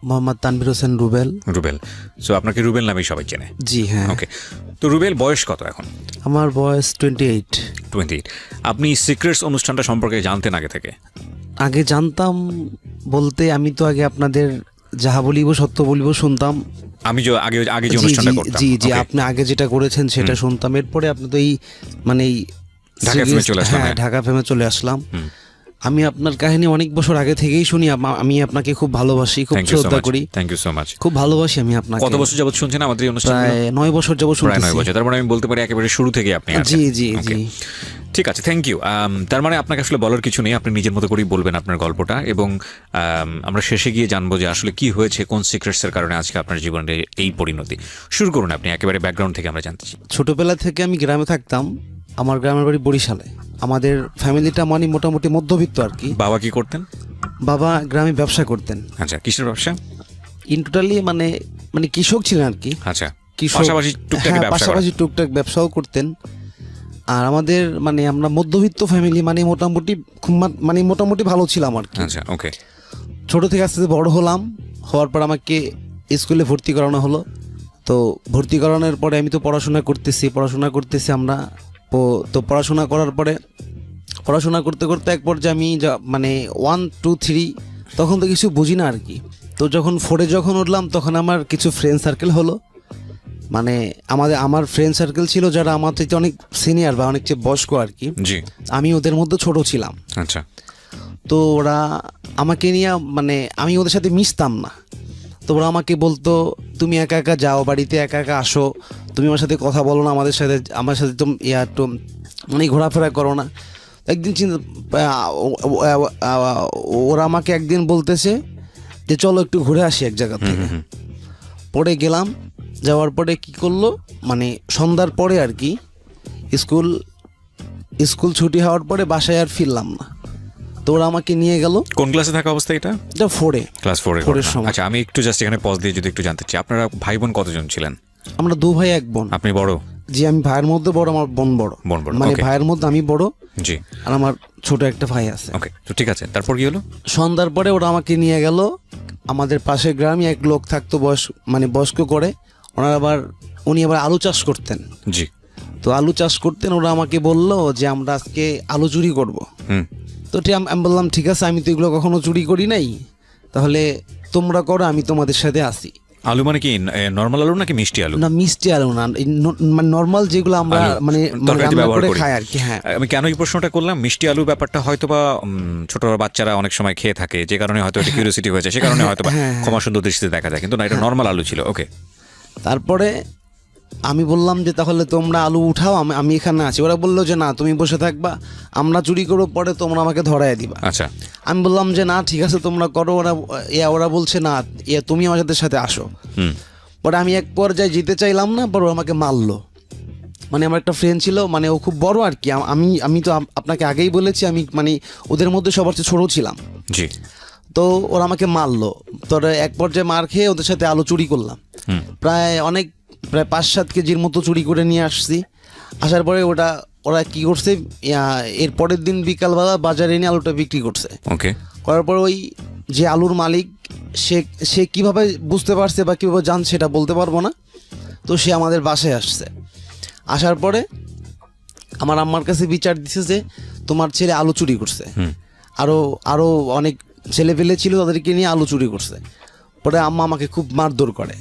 Mohammad Tanvir Hossain Rubel. Rubel, so আপনাকে রুবেল নামেই সবাই চেনে? জি হ্যাঁ। ওকে, তো রুবেল বয়স কত এখন? আমার বয়স 28। 28। আপনি সিক্রেটস অনুষ্ঠানটা সম্পর্কে জানতেন আগে থেকে? আগে জানতাম বলতে আমি তো আগে আপনাদের যাহা বলিব সত্য বলিব শুনতাম। আমি যে আগে আগে যে অনুষ্ঠানটা করতাম, জি জি, আপনি আগে যেটা করেছেন সেটা শুনতাম। এরপরে আপনি তো এই মানে এই ঢাকা ফেমে চলে আসলাম। হ্যাঁ, ঢাকা ফেমে চলে আসলাম। আমি আপনার কাহিনী অনেক বছর আগে থেকেই শুনি। আমি আপনাকে খুব ভালোবাসি, খুব শ্রদ্ধা করি। Thank you so much. খুব ভালোবাসি আমি আপনাকে। কত বছর যাবত শুনছেন আমাদের এই অনুষ্ঠান? প্রায় 9 বছর যাবত শুনতেছি। প্রায় 9 বছর। তার মানে আমি বলতে পারি একেবারে শুরু থেকে আপনি আছেন। জি জি জি, ঠিক আছে, থ্যাংক ইউ। তার মানে আপনাকে আসলে বলার কিছু নেই, আপনি নিজের মতো করেই বলবেন আপনার গল্পটা, এবং আমরা শেষে গিয়ে জানবো যে আসলে কি হয়েছে, কোন সিক্রেটসের কারণে আজকে আপনার জীবনে এই পরিণতি। শুরু করুন আপনি, একেবারে ব্যাকগ্রাউন্ড থেকে আমরা জানতে চাই। ছোটবেলা থেকে আমি গ্রামে থাকতাম। আমার গ্রামের বাড়ি বরিশালে। আমাদের ফ্যামিলিটা মানে মোটামুটি মধ্যবিত্ত আর কি। বাবা কি করতেন? বাবা গ্রামে ব্যবসা করতেন। আচ্ছা, কিসের ব্যবসা? ইন টোটালি মানে মানে কৃষক ছিলেন আর কি। আচ্ছা, কৃষক, পাশাপাশি টুকটাক ব্যবসা, পাশাপাশি টুকটাক ব্যবসাও করতেন। আর আমাদের মানে আমরা মধ্যবিত্ত ফ্যামিলি, মানে মোটামুটি ভালো ছিলাম আর কি। আচ্ছা, ওকে। ছোট থেকে আস্তে আস্তে বড় হলাম। হওয়ার পর আমাকে স্কুলে ভর্তি করানো হলো। তো ভর্তি করানোর পরে আমি তো পড়াশোনা করতেছি আমরা। তো পড়াশোনা করার পরে পড়াশোনা করতে করতে এক পর্যায়ে আমি মানে 1 2 3 তখন তো কিছু বুঝি না আর কি। তো যখন 4-এ যখন উঠলাম তখন আমার কিছু ফ্রেন্ড সার্কেল হলো। মানে আমার ফ্রেন্ড সার্কেল ছিল যারা আমার থেকে অনেক সিনিয়র বা অনেক চেয়ে বয়স্ক আর কি। জি। আমি ওদের মধ্যে ছোট ছিলাম। আচ্ছা। তো ওরা আমাকে নিয়ে মানে আমি ওদের সাথে মিশতাম না। তো ওরা আমাকে বলতো তুমি একা একা যাও, বাড়িতে একা একা আসো, তুমি আমার সাথে কথা বলো না, আমার সাথে তো একটু মানে ঘোরাফেরা করো না। একদিন ওরা আমাকে একদিন বলতেছে যে চলো একটু ঘুরে আসি এক জায়গা থেকে। পরে গেলাম। যাওয়ার পরে কি করলো, মানে সন্ধ্যার পরে আর কি, স্কুল ছুটি হওয়ার পরে বাসায় আর ফিরলাম না। তো ওরা আমাকে নিয়ে গেল। কোন ক্লাসে থাকা অবস্থা এটা? 4-এ। ক্লাস 4-এর সময়। আচ্ছা, আমি একটু জাস্ট এখানে পজ দিয়ে যদি একটু জানতে চাই, আপনারা ভাই বোন কতজন ছিলেন? আমরা 2 ভাই 1 বোন। আপনি বড়? জি, আমি ভাইয়ের মধ্যে বড়, আমার বোন বড়। মানে ভাইয়ের মধ্যে আমি বড়। জি। আর আমার ছোট একটা ভাই আছে। ওকে, তো ঠিক আছে, তারপর কি হলো? সন্ধ্যার পরে ওরা আমাকে নিয়ে গেল আমাদের পাশের গ্রামে এক লোক থাকতো বয়স্ক করে। উনি আবার আলু চাষ করতেন। জি। তো আলু চাষ করতেন। ওরা আমাকে বললো যে আমরা আজকে আলু চুরি করব। তো আমি বললাম ঠিক আছে, আমি তো এগুলো কখনো চুরি করি নাই, তাহলে তোমরা করো, আমি তোমাদের সাথে আসি। আলু মানে কি নরমাল আলু নাকি মিষ্টি আলু? না, মিষ্টি আলু না, মানে নরমাল যেগুলো আমরা মানে রান্না করে খাই আর কি। হ্যাঁ, আমি কেন এই প্রশ্নটা করলাম, মিষ্টি আলু ব্যাপারটা হয়তো বা ছোট বাচ্চারা অনেক সময় খেয়ে থাকে, যে কারণে হয়তো এটা কিউরিওসিটি হয়েছে, সে কারণে হয়তো ক্ষমা সুন্দর দৃষ্টিতে দেখা যায়, কিন্তু না, এটা নরমাল আলু ছিল। ওকে। তারপরে আমি বললাম যে তাহলে তোমরা আলু উঠাও, আমি এখানে আছি। ওরা বললো যে না, তুমি বসে থাকবা, আমরা চুরি করবো, পরে তোমরা আমাকে ধরাই দিবা। আচ্ছা। আমি বললাম যে না ঠিক আছে তোমরা করো। ওরা বলছে না, তুমি আমাদের সাথে আসো। পরে আমি এক পর্যায়ে যেতে চাইলাম না, পরে আমাকে মারলো। মানে আমার একটা ফ্রেন্ড ছিল, মানে ও খুব বড় আর কি। আমি তো আপনাকে আগেই বলেছি আমি মানে ওদের মধ্যে সবার চেয়ে ছোট ছিলাম। জি। তো ওরা আমাকে মারলো। তোরা এক পর্যায়ে মার খেয়ে ওদের সাথে আলু চুরি করলাম। প্রায় 5-7 কেজির মতো চুরি করে নিয়ে আসছি। আসার পরে ওরা কি করছে, এর পরের দিন বিকালবেলা বাজারে এনে আলুটা বিক্রি করছে। ওকে। করার পর ওই যে আলুর মালিক, সে কিভাবে বুঝতে পারছে বা কীভাবে জানছে সেটা বলতে পারবো না। তো সে আমাদের বাসায় আসছে। আসার পরে আমার আম্মার কাছে বিচার দিছে যে তোমার ছেলে আলু চুরি করছে। আরও অনেক ছেলে পেলে ছিল, তাদেরকে নিয়ে আলু চুরি করছে। পরে আম্মা আমাকে খুব মারধর করে।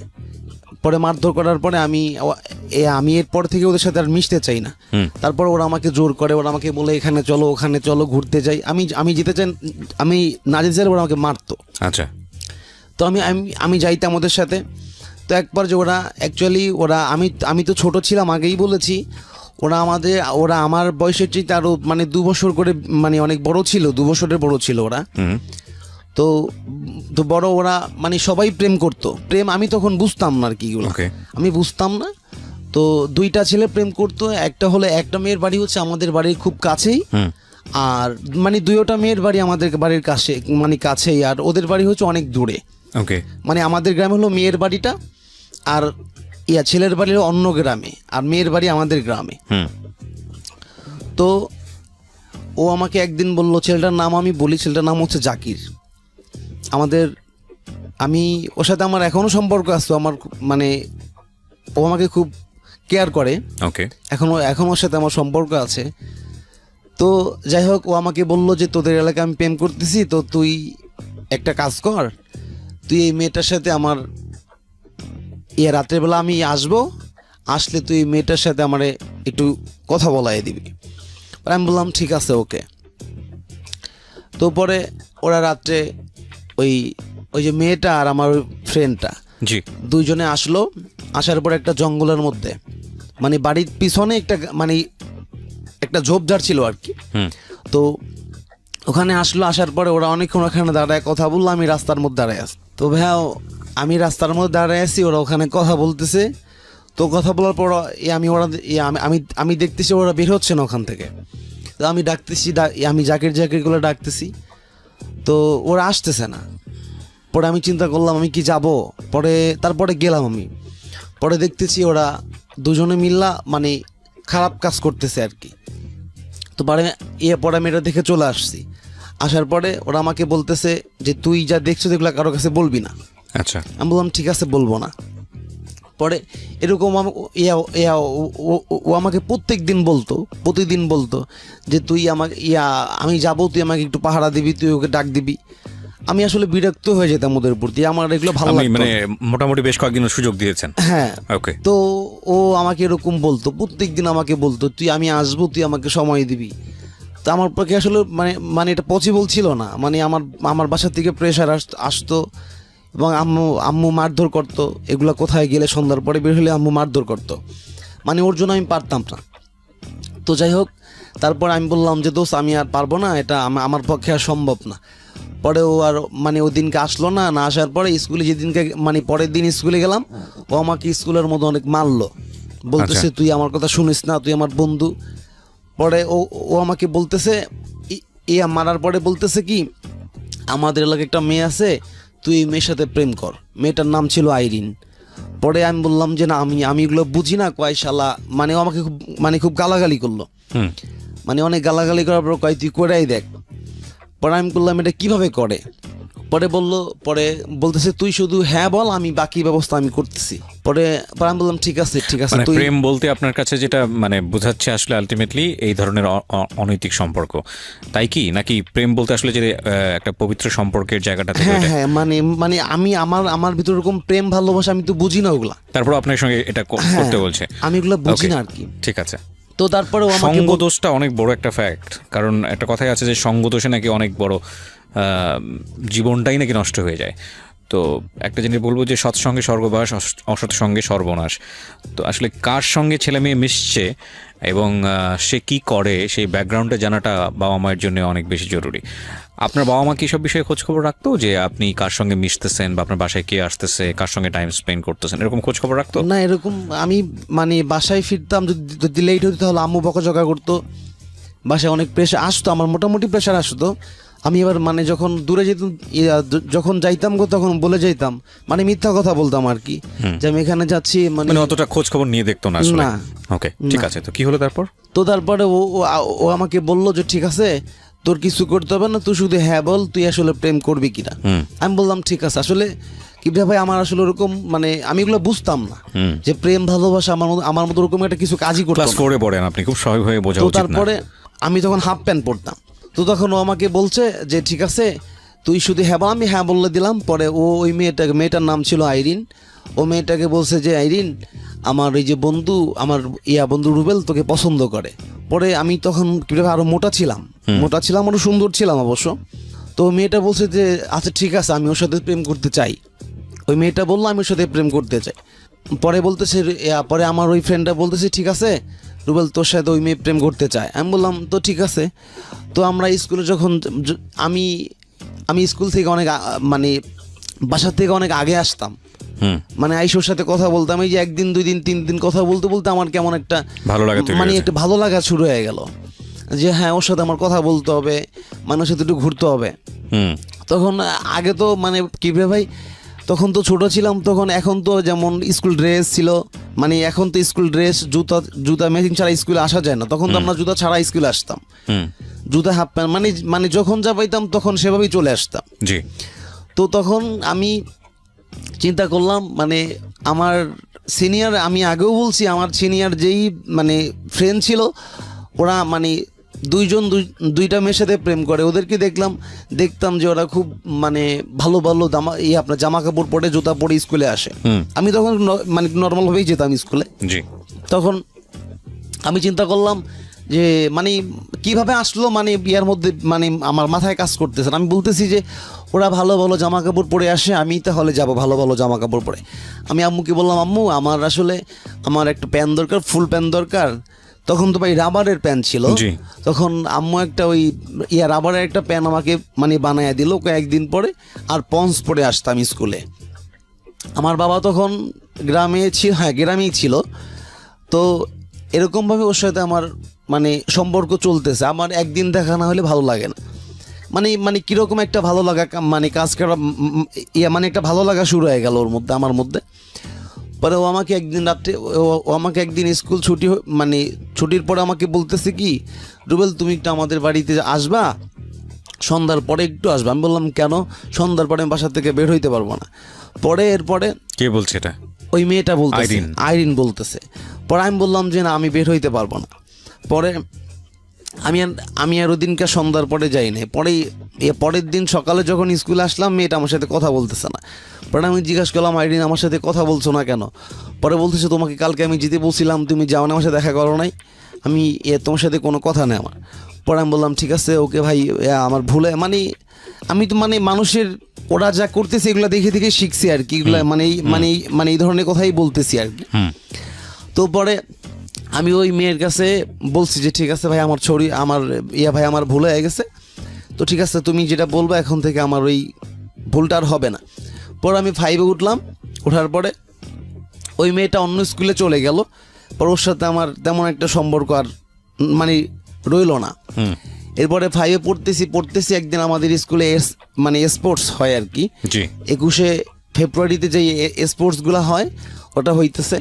পরে মারধর করার পরে আমি এরপর থেকে ওদের সাথে আর মিশতে চাই না। তারপর ওরা আমাকে জোর করে, ওরা আমাকে বলে এখানে চলো, ওখানে চলো, ঘুরতে যাই। আমি যেতে চাই, আমি না যেতে চাইলে ওরা আমাকে মারতো। আচ্ছা। তো আমি যাইতাম ওদের সাথে। তো একবার যে আমি তো ছোট ছিলাম, আগেই বলেছি। ওরা আমার বয়সের চেয়ে আরও মানে 2 বছর করে, মানে অনেক বড় ছিল, 2 বছরের বড় ছিল ওরা। তো বড় ওরা মানে সবাই প্রেম করতো। আমি তখন বুঝতাম না আর কি এগুলো, আমি বুঝতাম না। তো 2টা ছেলে প্রেম করতো। একটা মেয়ের বাড়ি হচ্ছে আমাদের বাড়ির খুব কাছেই, আর মানে 2টা মেয়ের বাড়ি আমাদের বাড়ির কাছে, মানে কাছেই, আর ওদের বাড়ি হচ্ছে অনেক দূরে। ওকে। মানে আমাদের গ্রামে হলো মেয়ের বাড়িটা, আর ছেলের বাড়ি হলো অন্য গ্রামে, আর মেয়ের বাড়ি আমাদের গ্রামে। তো ও আমাকে একদিন বললো, ছেলেটার নাম আমি বলি, ছেলেটার নাম হচ্ছে জাকির। আমাদের আমি ওর সাথে আমার এখনো সম্পর্ক আছে, আমার মানে ও আমাকে খুব কেয়ার করে, ওকে। এখন ওর সাথে আমার সম্পর্ক আছে। তো যাই হোক, ও আমাকে বললো যে তোদের এলাকায় আমি প্রেম করতেছি, তো তুই একটা কাজ কর, তুই এই মেয়েটার সাথে আমার রাত্রেবেলা আমি আসবো, আসলে তুই এই মেয়েটার সাথে আমার একটু কথা বলাই দিবি। আমি বললাম ঠিক আছে, ওকে। তো পরে ওরা রাত্রে ওই ওই যে মেয়েটা আর আমার ফ্রেন্ডটা জি। দুইজনে আসলো। আসার পর একটা জঙ্গলের মধ্যে, মানে বাড়ির পিছনে একটা ঝোপঝাড় ছিল আর কি। হুম। তো ওখানে আসলো, আসার পরে ওরা অনেকক্ষণ ওখানে দাঁড়ায় কথা বললো, আমি রাস্তার মধ্যে দাঁড়ায় আছি। তো ভাইয়া আমি রাস্তার মধ্যে দাঁড়ায় আছি, ওরা ওখানে কথা বলতেছে। তো কথা বলার পর আমি দেখতেছি ওরা বের হচ্ছে না ওখান থেকে। তো আমি ডাকতেছি, আমি জাকিরগুলো ডাকতেছি, তো ওরা আসতেছে না। পরে আমি চিন্তা করলাম আমি কি যাব, তারপরে গেলাম আমি। পরে দেখতেছি ওরা দুজনে মিল্লা মানে খারাপ কাজ করতেছে আর কি। তো পরে আমি এটা দেখে চলে আসছি। আসার পরে ওরা আমাকে বলতেছে যে তুই যা দেখছো এগুলো কারো কাছে বলবি না। আচ্ছা। আমি বললাম ঠিক আছে, বলবো না। পরে এরকম ও আমাকে প্রতিদিন বলতো যে তুই আমাকে আমি যাবো, তুই আমাকে একটু পাহারা দিবি, তুই ওকে ডাক দিবি। আমি আসলে বিরক্ত হয়ে যেতাম ওদের প্রতি, আমার এগুলো ভালো লাগতো মানে না। মোটামুটি বেশ কয়েকদিন সুযোগ দিয়েছেন। হ্যাঁ, ওকে। তো ও আমাকে এরকম বলতো, প্রত্যেকদিন আমাকে বলতো তুই আমি আসবো, তুই আমাকে সময় দিবি। তো আমার পক্ষে আসলে মানে এটা পসিবল ছিল না। মানে আমার বাসা থেকে প্রেশার আসতো, এবং আম্মু মারধর করতো। এগুলো কোথায় গেলে সন্ধ্যার পরে বের হলে আম্মু মারধর করতো, মানে ওর জন্য আমি পারতাম না। তো যাই হোক, তারপর আমি বললাম যে দোস্ত আমি আর পারবো না, এটা আমার পক্ষে আর সম্ভব না। পরে ও আর মানে ওই দিনকে আসলো না। আসার পরে স্কুলে যেদিনকে মানে পরের দিন স্কুলে গেলাম, ও আমাকে স্কুলের মতো অনেক মারলো, বলতেছে তুই আমার কথা শুনিস না, তুই আমার বন্ধু। পরে ও আমাকে বলতেছে মারার পরে বলতেছে কি আমাদের এলাকায় একটা মেয়ে আছে, তুই এই মেয়ের সাথে প্রেম কর। মেয়েটার নাম ছিল আইরিন। পরে আমি বললাম যে না, আমি এগুলো বুঝি না, কয় শালা, মানে ও আমাকে খুব গালাগালি করলো। মানে অনেক গালাগালি করার পর কয় তুই করেই দেখ। পরে আমি বললাম এটা কিভাবে করে। পরে বলতেছে তুই শুধু হ্যাঁ বল, আমি বাকি ব্যবস্থা আমি করতেছি। পরে আমি বললাম ঠিক আছে মানে তুই। প্রেম বলতে আপনার কাছে যেটা মানে বোঝাচ্ছে আসলে আলটিমেটলি এই ধরনের অনৈতিক সম্পর্ক, তাই কি? নাকি প্রেম বলতে আসলে যে একটা পবিত্র সম্পর্কের জায়গাটা থেকে হ্যাঁ ওঠে? হ্যাঁ, মানে আমি আমার ভিতরে এরকম প্রেম ভালোবাসা আমি তো বুঝি না ওগুলা। তারপর আপনার সঙ্গে এটা করতে বলছে? আমি ওগুলো বুঝি Okay, না আর কি। ঠিক আছে। তো তারপরে সঙ্গ দোষটা অনেক বড় একটা ফ্যাক্ট, কারণ একটা কথাই আছে যে সঙ্গ দোষে নাকি অনেক বড় জীবনটাই নাকি নষ্ট হয়ে যায়। তো একটা জিনিস বলবো যে সৎসঙ্গে স্বর্গবাস, অসৎ সঙ্গে সর্বনাশ। তো আসলে কার সঙ্গে ছেলে মেয়ে মিশছে এবং সে কি করে সেই ব্যাকগ্রাউন্ডে জানাটা বাবা মায়ের জন্য অনেক বেশি জরুরি। আপনার বাবা মা কি সব বিষয়ে খোঁজখবর রাখতো, যে আপনি কার সঙ্গে মিশতেছেন বা আপনার বাসায় কে আসতেছে, কার সঙ্গে টাইম স্পেন্ড করতেছেন, এরকম খোঁজখবর রাখতো? না, এরকম আমি মানে বাসায় ফিরতাম যদি লেট হতো তাহলে আম্মু বকাঝকা করতো। বাসায় অনেক প্রেশার আসতো, আমার মোটামুটি প্রেশার আসতো। আমি এবার মানে যখন দূরে যেতাম, যখন যাইতাম তখন বলে যাইতাম, মানে মিথ্যা কথা বলতাম আর কি, যে আমি এখানে যাচ্ছি, মানে অতটা খোঁজ খবর নিয়ে দেখতো না আসলে? না। ওকে, ঠিক আছে। তো কি হলো তারপর? তো তারপরে ও আমাকে বললো যে ঠিক আছে, তোর কিছু করতে হবে না, তুই শুধু হ্যাঁ বল, তুই আসলে প্রেম করবি কিনা। আমি বললাম ঠিক আছে। আসলে কি ভাই, আমার আসলে ওরকম মানে আমি এগুলো বুঝতাম না যে প্রেম ভালোবাসা আমার মতো ওরকম একটা কিছু কাজই করতাম। ক্লাস 4 এ পড়েন আপনি, খুব স্বাভাবিকভাবে বোঝা তো উচিত না। তারপরে আমি তখন হাফ প্যান্ট পরতাম। তো তখন ও আমাকে বলছে যে ঠিক আছে তুই শুধু হ্যাঁ বল। আমি হ্যাঁ বললে দিলাম। পরে ওই মেয়েটার নাম ছিল আইরিন। ও মেয়েটাকে বলছে যে আইরিন, আমার এই যে বন্ধু, আমার বন্ধু রুবেল তোকে পছন্দ করে। পরে আমি তখন আরো মোটা ছিলাম, আরো সুন্দর ছিলাম অবশ্য। তো মেয়েটা বলছে যে আচ্ছা ঠিক আছে, আমি ওর সাথে প্রেম করতে চাই। ওই মেয়েটা বললো আমি ওর সাথে প্রেম করতে চাই। পরে বলতেছে পরে আমার ওই ফ্রেন্ডটা বলতেছে ঠিক আছে রুবেল, তোর সাথে ওই মেয়ে প্রেম করতে চায়। আমি বললাম তো ঠিক আছে। তো আমরা স্কুলে যখন আমি স্কুল থেকে অনেক মানে বাসার থেকে অনেক আগে আসতাম, মানে আইসোর সাথে কথা বলতাম। এই যে 1 দিন 2 দিন 3 দিন কথা বলতে বলতে আমার কেমন একটা ভালো লাগা, মানে একটা ভালো লাগা শুরু হয়ে গেল, যে হ্যাঁ ওর সাথে আমার কথা বলতে হবে, মানুষের সাথে একটু ঘুরতে হবে। তখন আগে তো মানে কি ভাই, তখন তো ছোট ছিলাম তখন। এখন তো যেমন স্কুল ড্রেস ছিল, মানে এখন তো স্কুল ড্রেস, জুতা ম্যাচিং ছাড়া স্কুলে আসা যায় না। তখন তো আমরা জুতা ছাড়া স্কুলে আসতাম, জুতা হাফ প্যান্ট, মানে যখন যা পাইতাম তখন সেভাবেই চলে আসতাম। জি। তো তখন আমি চিন্তা করলাম মানে আমার সিনিয়র, আমি আগেও বলছি আমার সিনিয়র যেই মানে ফ্রেন্ড ছিল ওরা মানে দুইটা মেয়ের সাথে প্রেম করে, ওদেরকে দেখতাম যে ওরা খুব মানে ভালো ভালো আপনার জামা কাপড় পরে জুতা পরে স্কুলে আসে। আমি তখন মানে নর্মালভাবেই যেতাম স্কুলে। জি। তখন আমি চিন্তা করলাম যে মানে কিভাবে আসলো মানে বিয়ার মধ্যে মানে আমার মাথায় কাজ করতেছে না। আমি বলতেছি যে ওরা ভালো ভালো জামা কাপড় পরে আসে, আমি তাহলে যাব ভালো ভালো জামা কাপড় পরে। আমি আম্মুকে বললাম, আম্মু আমার আসলে আমার একটা প্যান্ট দরকার, ফুল প্যান্ট দরকার। তখন তো ভাই রাবারের প্যান্ট ছিল। তখন আম্মু একটা ওই রাবারের একটা প্যান্ট আমাকে মানে বানায় দিল কয়েকদিন পরে, আর পন্স পরে আসতাম স্কুলে। আমার বাবা তখন গ্রামেই ছিল। তো এরকমভাবে ওর সাথে আমার মানে সম্পর্ক চলতেছে। আমার একদিন দেখা না হলে ভালো লাগে না, মানে কীরকম একটা ভালো লাগা মানে কাজ করা মানে একটা ভালো লাগা শুরু হয়ে গেল ওর মধ্যে, আমার মধ্যে। পরে ও আমাকে একদিন রাত্রে ও আমাকে একদিন স্কুল মানে ছুটির পরে আমাকে বলতেছে কি, রুবেল তুমি একটু আমাদের বাড়িতে আসবা, সন্ধ্যার পরে একটু আসবা। আমি বললাম কেন? সন্ধ্যার পরে আমি বাসা থেকে বের হইতে পারবো না। এরপরে কে বলছে এটা? ওই মেয়েটা বলতেছে, আইরিন বলতেছে। পরে আমি বললাম যে না, আমি বের হইতে পারবো না। পরে আমি আর ওদিনকে সন্ধ্যার পরে যাই নাই। পরের দিন সকালে যখন স্কুলে আসলাম, মেয়েটা আমার সাথে কথা বলতেছে না। পরে আমি জিজ্ঞাসা করলাম, আইরিন আমার সাথে কথা বলছো না কেন? পরে বলতেছে, তোমাকে কালকে আমি যেতে বলছিলাম, তুমি যাও না, আমার সাথে দেখা করো নাই, আমি তোমার সাথে কোনো কথা নেই আমার। পরে আমি বললাম ঠিক আছে ওকে ভাই, আমার ভুলে মানে আমি তো মানে মানুষের ওরা যা করতেছে এগুলো দেখে দেখে শিখছি আর কি, এগুলো মানে এই ধরনের কথাই বলতেছি আর কি। তো পরে আমি ওই মেয়ের কাছে বলছি যে ঠিক আছে ভাই, আমার ভুল হয়ে গেছে, তো ঠিক আছে তুমি যেটা বলবো এখন থেকে আমার ওই ভুলটা আর হবে না। পরে আমি 5-এ উঠলাম। ওঠার পরে ওই মেয়েটা অন্য স্কুলে চলে গেল। পর ওর সাথে আমার তেমন একটা সম্পর্ক আর মানে রইল না। এরপরে 5-এ পড়তেছি একদিন আমাদের স্কুলে মানে স্পোর্টস হয় আর কি, 21শে ফেব্রুয়ারিতে যে স্পোর্টসগুলো হয় ওটা হইতেছে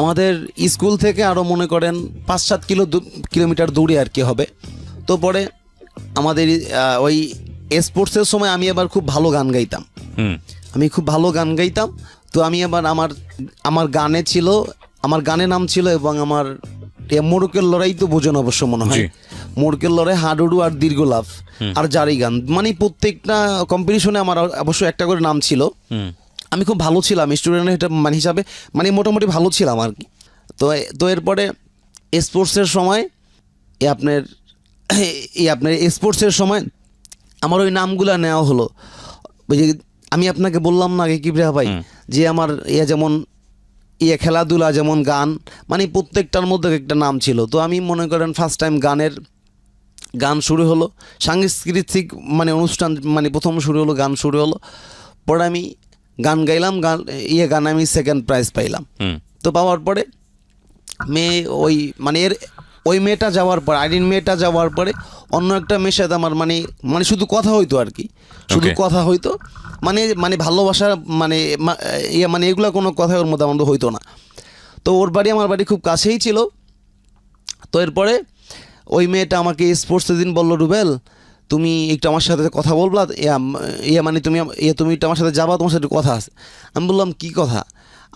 আমাদের স্কুল থেকে আরও মনে করেন 5-7 কিলোমিটার দূরে আর কি হবে। তো পরে আমাদের ওই স্পোর্টসের সময় আমি আবার খুব ভালো গান গাইতাম। তো আমি আবার আমার গানের নাম ছিল এবং আমার মোরকের লড়াই তো বোঝেন অবশ্য মনে হয়, মোরকের লড়াই, হাডুডু আর দীর্ঘ লাভ আর জারি গান, মানে প্রত্যেকটা কম্পিটিশনে আমার অবশ্য একটা করে নাম ছিল। আমি খুব ভালো ছিলাম স্টুডেন্ট মানে হিসাবে, মানে মোটামুটি ভালো ছিলাম আর কি। তো এরপরে স্পোর্টসের সময় আপনার স্পোর্টসের সময় আমার ওই নামগুলো নেওয়া হলো। ওই যে আমি আপনাকে বললাম না আগে কিবরিয়া ভাই, যে আমার যেমন খেলাধুলা যেমন গান, মানে প্রত্যেকটার মধ্যে একটা নাম ছিল। তো আমি মনে করেন ফার্স্ট টাইম গান শুরু হলো, সাংস্কৃতিক মানে অনুষ্ঠান মানে প্রথম শুরু হলো, গান শুরু হলো। পরে আমি গান গাইলাম, গান আমি 2nd প্রাইজ পাইলাম। তো পাওয়ার পরে ওই মেয়েটা যাওয়ার পর, আইরিন মেয়েটা যাওয়ার পরে অন্য একটা মেয়ের সাথে আমার মানে শুধু কথা হইতো আর কি, শুধু কথা হইতো, মানে ভালোবাসা মানে এগুলো কোনো কথা ওর মধ্যে আমাদের হইতো না। তো ওর বাড়ি আমার বাড়ি খুব কাছেই ছিল। তো এরপরে ওই মেয়েটা আমাকে স্পোর্টসের দিন বললো, রুবেল তুমি একটু আমার সাথে কথা বলবা, মানে তুমি একটু আমার সাথে যাবা, তোমার সাথে কথা আছে। আমি বললাম কি কথা?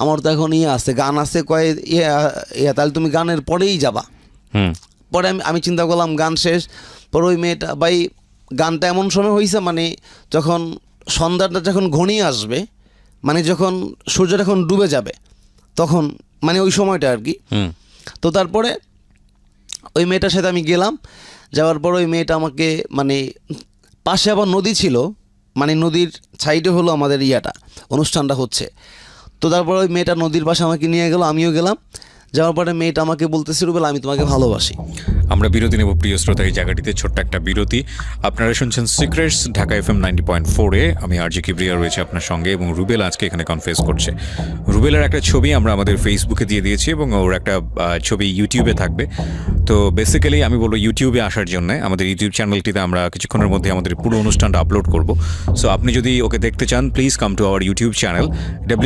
আমার তো এখন আছে, গান আছে, তাহলে তুমি গানের পরেই যাবা। পরে আমি চিন্তা করলাম গান শেষ। পরে ওই মেয়েটা ভাই গানটা এমন সময় হয়েছে মানে যখন সন্ধ্যাটা যখন ঘনিয়ে আসবে, মানে যখন সূর্যটা যখন ডুবে যাবে তখন, মানে ওই সময়টা আর কি। তো তারপরে ওই মেয়েটার সাথে আমি গেলাম। যাওয়ার পর ওই মেয়েটা আমাকে মানে পাশে আবার নদী ছিল, মানে নদীর সাইডে হলো আমাদের অনুষ্ঠানটা হচ্ছে। তো তারপর ওই মেয়েটা নদীর পাশে আমাকে নিয়ে গেল, আমিও গেলাম। যাওয়ার পরে মেয়েটা আমাকে বলতেছে, রুবেল আমি তোমাকে ভালোবাসি। আমরা বিরতি নেব প্রিয় শ্রোতা, এই জায়গাটিতে ছোট্ট একটা বিরতি। আপনারা শুনছেন সিক্রেটস ঢাকা FM 90.4-এ। আমি আরজি কিবরিয়া রয়েছে আপনার সঙ্গে, এবং রুবেল আজকে এখানে কনফেস করছে। রুবেলের একটা ছবি আমরা আমাদের ফেসবুকে দিয়ে দিয়েছি এবং ওর একটা ছবি ইউটিউবে থাকবে। তো বেসিক্যালি আমি বলবো ইউটিউবে আসার জন্য আমাদের ইউটিউব চ্যানেলটিতে আমরা কিছুক্ষণের মধ্যে আমাদের পুরো অনুষ্ঠানটা আপলোড করব। সো আপনি যদি ওকে দেখতে চান, please come to our YouTube channel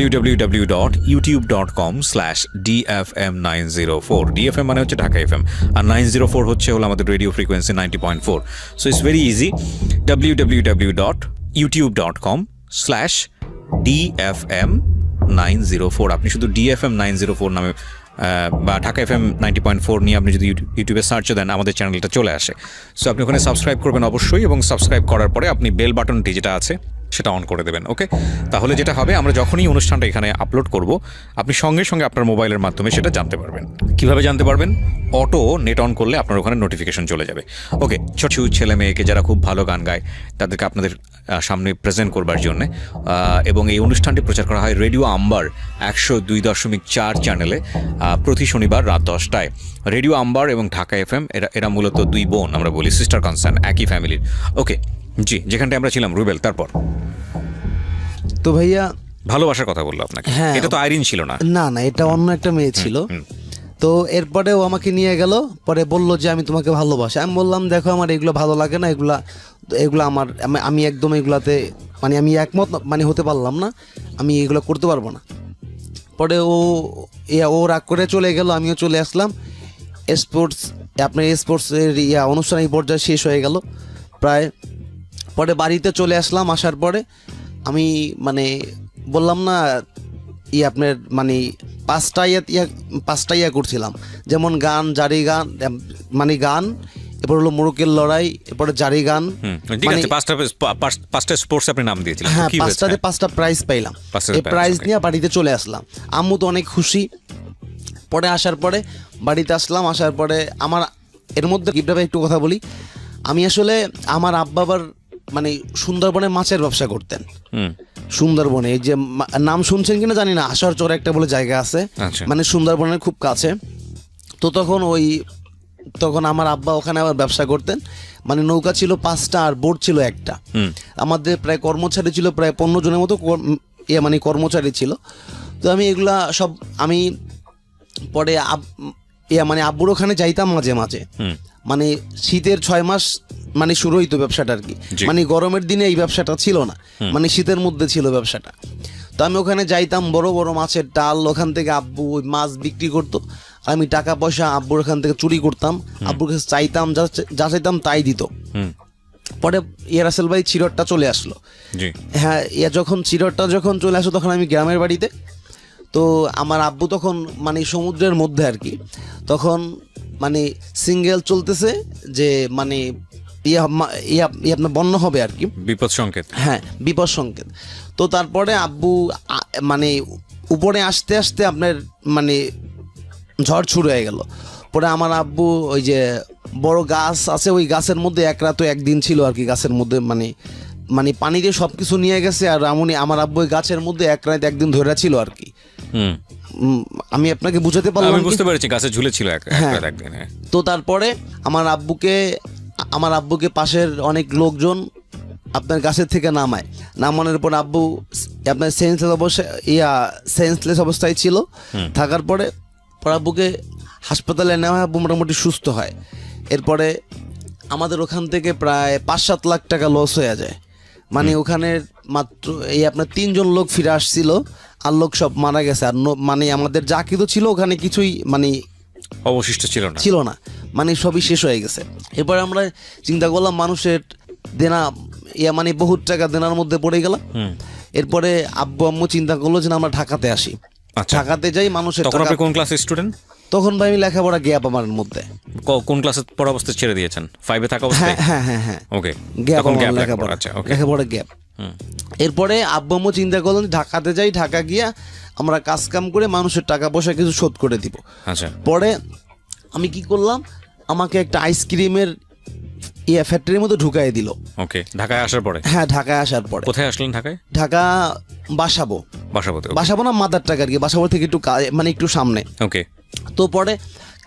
www.youtube.com/DFM904। DFM মানে হচ্ছে ঢাকা FM, আর 904 হচ্ছে আমাদের radio frequency 90.4। So it's very easy, www.youtube.com/DFM904। 904, আপনি শুধু DFM 904 নামে বা ঢাকা FM 90.4 নিয়ে আপনি যদি ইউটিউবে সার্চ দেন আমাদের চ্যানেলটা চলে আসে। সো আপনি ওখানে সাবস্ক্রাইব করবেন অবশ্যই, এবং সাবস্ক্রাইব করার পরে আপনি বেল বাটনটি যেটা আছে সেটা অন করে দেবেন। ওকে, তাহলে যেটা হবে, আমরা যখনই অনুষ্ঠানটা এখানে আপলোড করব আপনি সঙ্গে সঙ্গে আপনার মোবাইলের মাধ্যমে সেটা জানতে পারবেন। কিভাবে জানতে পারবেন? অটো নেট অন করলে আপনার ওখানে নোটিফিকেশন চলে যাবে। ওকে, ছোট ছেলে মেয়েকে যারা খুব ভালো গান গায় তাদেরকে আপনাদের সামনে প্রেজেন্ট করবার জন্যে, এবং এই অনুষ্ঠানটি প্রচার করা হয় রেডিও আম্বার 102.4 চ্যানেলে প্রতি শনিবার রাত 10টায়। রেডিও আম্বার এবং ঢাকা FM এরা মূলত দুই বোন, আমরা বলি সিস্টার কনসার্ন, একই ফ্যামিলির। ওকে জি, যেখানটায় আমরা ছিলাম রুবেল, তারপর তো ভাইয়া ভালোবাসার কথা বললো আপনাকে। হ্যাঁ। এটা তো আইরিন ছিল না। না না, এটা অন্য একটা মেয়ে ছিল। তো এরপরে ও আমাকে নিয়ে গেল, পরে বললো যে আমি তোমাকে ভালোবাসি। আমি বললাম দেখো আমার এগুলো ভালো লাগে না, এগুলো আমি একদম এগুলাতে মানে আমি একমত মানে হতে পারলাম না, আমি এগুলো করতে পারবো না। পরে ও রাগ করে চলে গেল, আমিও চলে আসলাম। স্পোর্টসের অনুষ্ঠান এই পর্যায়ে শেষ হয়ে গেল প্রায়। পরে বাড়িতে চলে আসলাম, আসার পরে আমি মানে বললাম না আপনার মানে পাঁচটা করছিলাম, যেমন গান, জারি গান, মানে গান, এরপর হলো মোরকের লড়াই, এরপরে জারি গান। ঠিক আছে, পাঁচটা স্পোর্টস আপনি নাম দিয়েছিলেন। হ্যাঁ, কি হয়েছে? 5টা প্রাইজ পাইলাম। এই প্রাইজ নিয়ে বাড়িতে চলে আসলাম, আম্মু তো অনেক খুশি। পরে আসার পরে বাড়িতে আসলাম, আসার পরে আমার এর মধ্যে গিফটটা একটু কথা বলি। আমি আসলে আমার আব্বা আবার মানে সুন্দরবনে মাছের ব্যবসা করতেন। সুন্দরবনে এই যে নাম শুনছেন কিনা জানি না, আসার চর একটা বলে জায়গা আছে, মানে সুন্দরবনের খুব কাছে। তো তখন আমার আব্বা ওখানে আবার ব্যবসা করতেন, মানে নৌকা ছিল 5টা আর বোট ছিল একটা। আমাদের প্রায় কর্মচারী ছিল প্রায় 15 জনের মতো মানে কর্মচারী ছিল। তো আমি এগুলা সব আমি পরে মানে আব্বুর ওখানে যাইতাম মাঝে মাঝে, মানে শীতের 6 মাস মানে শুরু হইতো ব্যবসাটা আর কি। মানে গরমের দিনে এই ব্যবসাটা ছিল না, মানে শীতের মধ্যে ছিল ব্যবসাটা। তো আমি ওখানে যাইতাম, বড় বড় মাছের টাল, ওখান থেকে আব্বু ওই মাছ বিক্রি করতো। আমি টাকা পয়সা আব্বুর ওখান থেকে চুরি করতাম, আব্বুর কাছে চাইতাম, যা চাইতাম তাই দিত। পরে রাসেল ভাই চিরটটা চলে আসলো। হ্যাঁ, চিরটটা যখন চলে আসলো তখন আমি গ্রামের বাড়িতে। তো আমার আব্বু তখন মানে সমুদ্রের মধ্যে আর কি, তখন মানে সিঙ্গেল চলতেছে যে মানে আপনার বন্য হবে আর কি, বিপদ সংকেত। হ্যাঁ, বিপদ সংকেত। তো তারপরে আব্বু মানে উপরে আসতে আসতে আপনার মানে ঝড় শুরু হয়ে গেল। পরে আমার আব্বু ওই যে বড় গাছ আছে, ওই গাছের মধ্যে এক রাত একদিন ছিল আর কি, গাছের মধ্যে মানে পানি দিয়ে সব কিছু নিয়ে গেছে। আর আমার আব্বু ওই গাছের মধ্যে এক রাত একদিন ধরে ছিল আর কি। আমি আপনাকে বুঝাতে পারলাম, আমি বুঝতে পেরেছি, গাছে ঝুলেছিল একদিন। তো তারপরে আমার আব্বুকে পাশের অনেক লোকজন আপনার গাছের থেকে নামানোর পর আব্বু আপনার সেন্সলেস অবস্থায় ছিল। থাকার পরে আব্বুকে হাসপাতালে নেওয়া হয়, আব্বু মোটামুটি সুস্থ হয়। এরপরে আমাদের ওখান থেকে প্রায় 5-7 লাখ টাকা লস হয়ে যায়। মানে ওখানে মাত্র আপনার 3 জন লোক ফিরে আসছিল, আর লোক সব মারা গেছে। আর মানে আমাদের যা কিছু ছিল ওখানে কিছুই মানে অবশিষ্ট ছিল না, মানে সবই শেষ হয়ে গেছে। এরপরে আমরা চিন্তা করলাম মানুষের দেনা মানে বহুত টাকা দেনার মধ্যে পড়ে গেলাম। এরপরে আব্বু আম্মু চিন্তা করলো যে আমরা ঢাকাতে আসি, ঢাকাতে যাই। মানুষের তখন আপনি কোন ক্লাসের স্টুডেন্ট? তখন ভাই আমি লেখাপড়া গ্যাপ আমার মধ্যে। কোন ক্লাসে পড়া অবস্থায় ছেড়ে দিয়েছেন? 5-এ থাকা অবস্থায়? হ্যাঁ। ওকে, লেখাপড়া গ্যাপ। এরপরে আব্বু আম্মু চিন্তা করলেন ঢাকাতে যাই, ঢাকা গিয়া আমরা কাজ কাম করে মানুষের টাকা পয়সা কিছু শোধ করে দিব। আচ্ছা। পরে আমি কি করলাম, আমাকে একটা আইসক্রিমের ফ্যাক্টরির মধ্যে ঢুকাই দিল। ওকে, ঢাকায় আসার পরে? হ্যাঁ, ঢাকায় আসার পরে। কোথায় আসলেন ঢাকায়? ঢাকা বাসাবো না, মাদার টাকা আর কি, বাসাবো থেকে মানে একটু সামনে। ওকে। তো পরে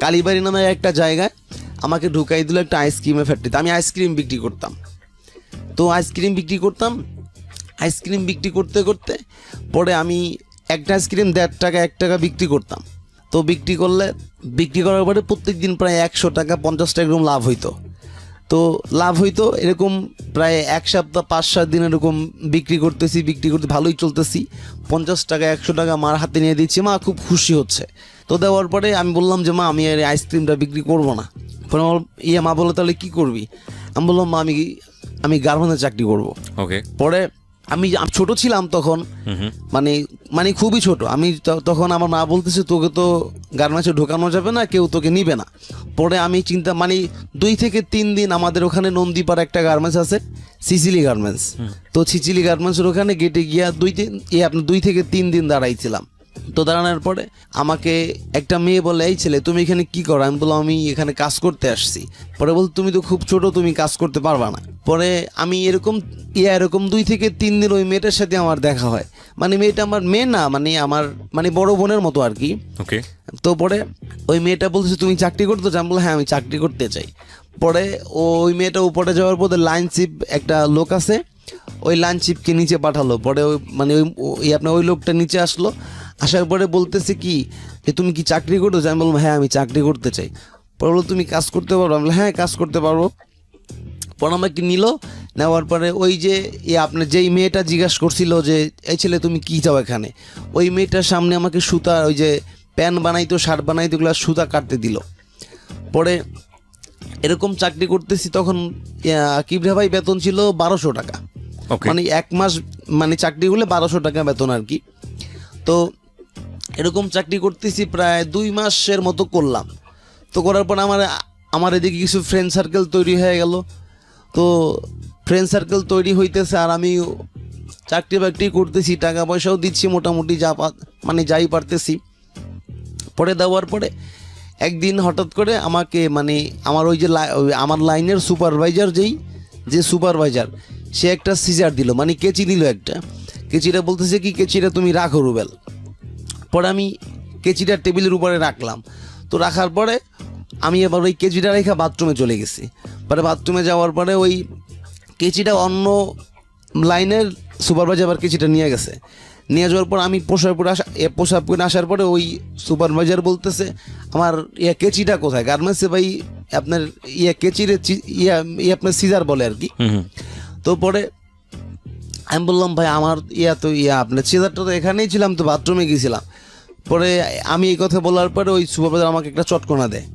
কালীবাড়ি নামে একটা জায়গায় আমাকে ঢুকাই দিল একটা আইসক্রিমের ফ্যাক্টরিতে। আমি আইসক্রিম বিক্রি করতাম। আইসক্রিম বিক্রি করতে করতে পরে আমি একটা আইসক্রিম 1.5 টাকা 1 টাকা বিক্রি করতাম। তো বিক্রি করার পরে প্রত্যেক দিন প্রায় 100 টাকা 50 টাকা এরকম লাভ হইতো। তো লাভ হইতো এরকম প্রায় 1 সপ্তাহ 5-7 দিন এরকম বিক্রি করতে ভালোই চলতেছি। 50 টাকা 100 টাকা মার হাতে নিয়ে দিচ্ছি, মা খুব খুশি হচ্ছে। তো দেওয়ার পরে আমি বললাম যে মা আমি আর আইসক্রিমটা বিক্রি করবো না। পরে মা বললো তাহলে কি করবি? আমি বললাম মা আমি গার্মেন্টসে চাকরি করবো। ওকে। পরে আমি ছোট ছিলাম তখন, মানে মানে খুবই ছোট আমি তখন। আমার মা বলতেছে তোকে তো গার্মেন্টসে ঢোকানো যাবে না, কেউ তোকে নিবে না। পরে আমি চিন্তা মানে 2 থেকে 3 দিন আমাদের ওখানে নন্দীপাড়া একটা গার্মেন্টস আছে, সিসিলি গার্মেন্টস। তো সিসিলি গার্মেন্টসের ওখানে গেটে গিয়া 2 থেকে 3 দিন দাঁড়াইছিলাম। তো দাঁড়ানোর পরে আমাকে একটা মেয়ে বলে, এই ছেলে তুমি এখানে কি করো? আমি বললাম আমি এখানে কাজ করতে আসছি। পরে বল তুমি তো খুব ছোট, তুমি কাজ করতে পারবা না। পরে আমি এরকম 2 থেকে 3 দিন ওই মেয়েটার সাথে আমার দেখা হয়। মানে মেয়েটা আমার মেয়ে না, মানে আমার মানে বড় বোনের মতো আর কি। ওকে। তো পরে ওই মেয়েটা বলছে তুমি চাকরি করতে চাও? আমি বললাম হ্যাঁ আমি চাকরি করতে চাই। পরে ওই মেয়েটা উপরে যাওয়ার পরে লাইন চিপ একটা লোক আছে, ওই লাইন চিপকে নিচে পাঠালো। পরে ওই মানে ওই লোকটা নিচে আসলো, আসার পরে বলতেছে কি যে তুমি কি চাকরি করতে চাই? আমি বললাম হ্যাঁ আমি চাকরি করতে চাই। পরে বললো তুমি কাজ করতে পারবো? আমি বললাম হ্যাঁ কাজ করতে পারবো। পরে আমাকে নিল, নেওয়ার পরে ওই যে আপনার যেই মেয়েটা জিজ্ঞাসা করছিল যে এই ছেলে তুমি কি চাও এখানে, ওই মেয়েটার সামনে আমাকে সুতা, ওই যে প্যান্ট বানাইতো শার্ট বানাইতো ওগুলো সুতা কাটতে দিল। পরে এরকম চাকরি করতেছি তখন কিবরা ভাই বেতন ছিল 1200 টাকা। Okay. মানে 1 মাস মানে চাকরি হলে 1200 টাকা বেতন আর কি। তো এরকম চাকরি করতেছি প্রায় 2 মাসের মতো করলাম। তো করার পর আমার এদিকে কিছু ফ্রেন্ড সার্কেল তৈরি হয়ে গেল। তো ফ্রেন্ড সার্কেল তৈরি হইতেছে আর আমি চাকরি বাকরি করতেছি, টাকা পয়সাও দিচ্ছি মোটামুটি মানে যাই পারতেছি। পরে দেওয়ার পরে একদিন হঠাৎ করে আমাকে মানে আমার ওই যে আমার লাইনের সুপারভাইজার যে সুপারভাইজার সে একটা সিজার দিল, মানে কেচি দিল একটা। কেচিটা বলতেছে কি কেচিটা তুমি রাখো রুবেল। পরে আমি কেচিটা টেবিলের উপরে রাখলাম। তো রাখার পরে আমি এবার ওই কেচিটা রেখে বাথরুমে চলে গেছি। পরে বাথরুমে যাওয়ার পরে ওই কেচিটা অন্য লাইনের সুপারভাইজার আবার কেচিটা নিয়ে গেছে। নিয়ে যাওয়ার পর আমি পোশাক পরে আসার পরে ওই সুপারভাইজার বলতেছে আমার কেচিটা কোথায়? গার্মেন্টসে ভাই আপনার কেচিরে আপনার সিজার বলে আর কি। তো পরে আমি বললাম ভাই আমার আপনার সিজারটা তো এখানেই ছিলাম, তো বাথরুমে গেছিলাম। পরে আমি এই কথা বলার পরে ওই সুপারভাইজার আমাকে একটা চটকনা দেয়।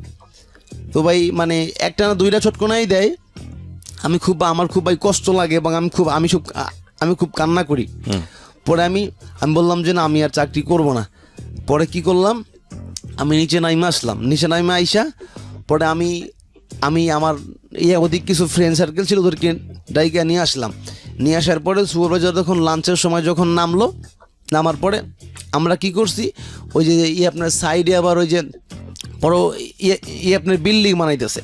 তো ভাই মানে একটা না 2টা চটকনাই দেয়। আমার খুব ভাই কষ্ট লাগে এবং আমি খুব কান্না করি। পরে আমি বললাম যে না আমি আর চাকরি করব না। পরে কি করলাম, আমি নিচে নাইমা আইসা পরে আমি আমার ওদিক কিছু ফ্রেন্ড সার্কেল ছিল ওদেরকে ডাইকা নিয়ে আসলাম। নিয়ে আসার পরে সুপারভাইজার যখন লাঞ্চের সময় যখন নামার পরে আমরা কি করছি, ওই যে আপনার সাইডে আবার ওই যে বড় আপনার বিল্ডিং বানাইতেছে,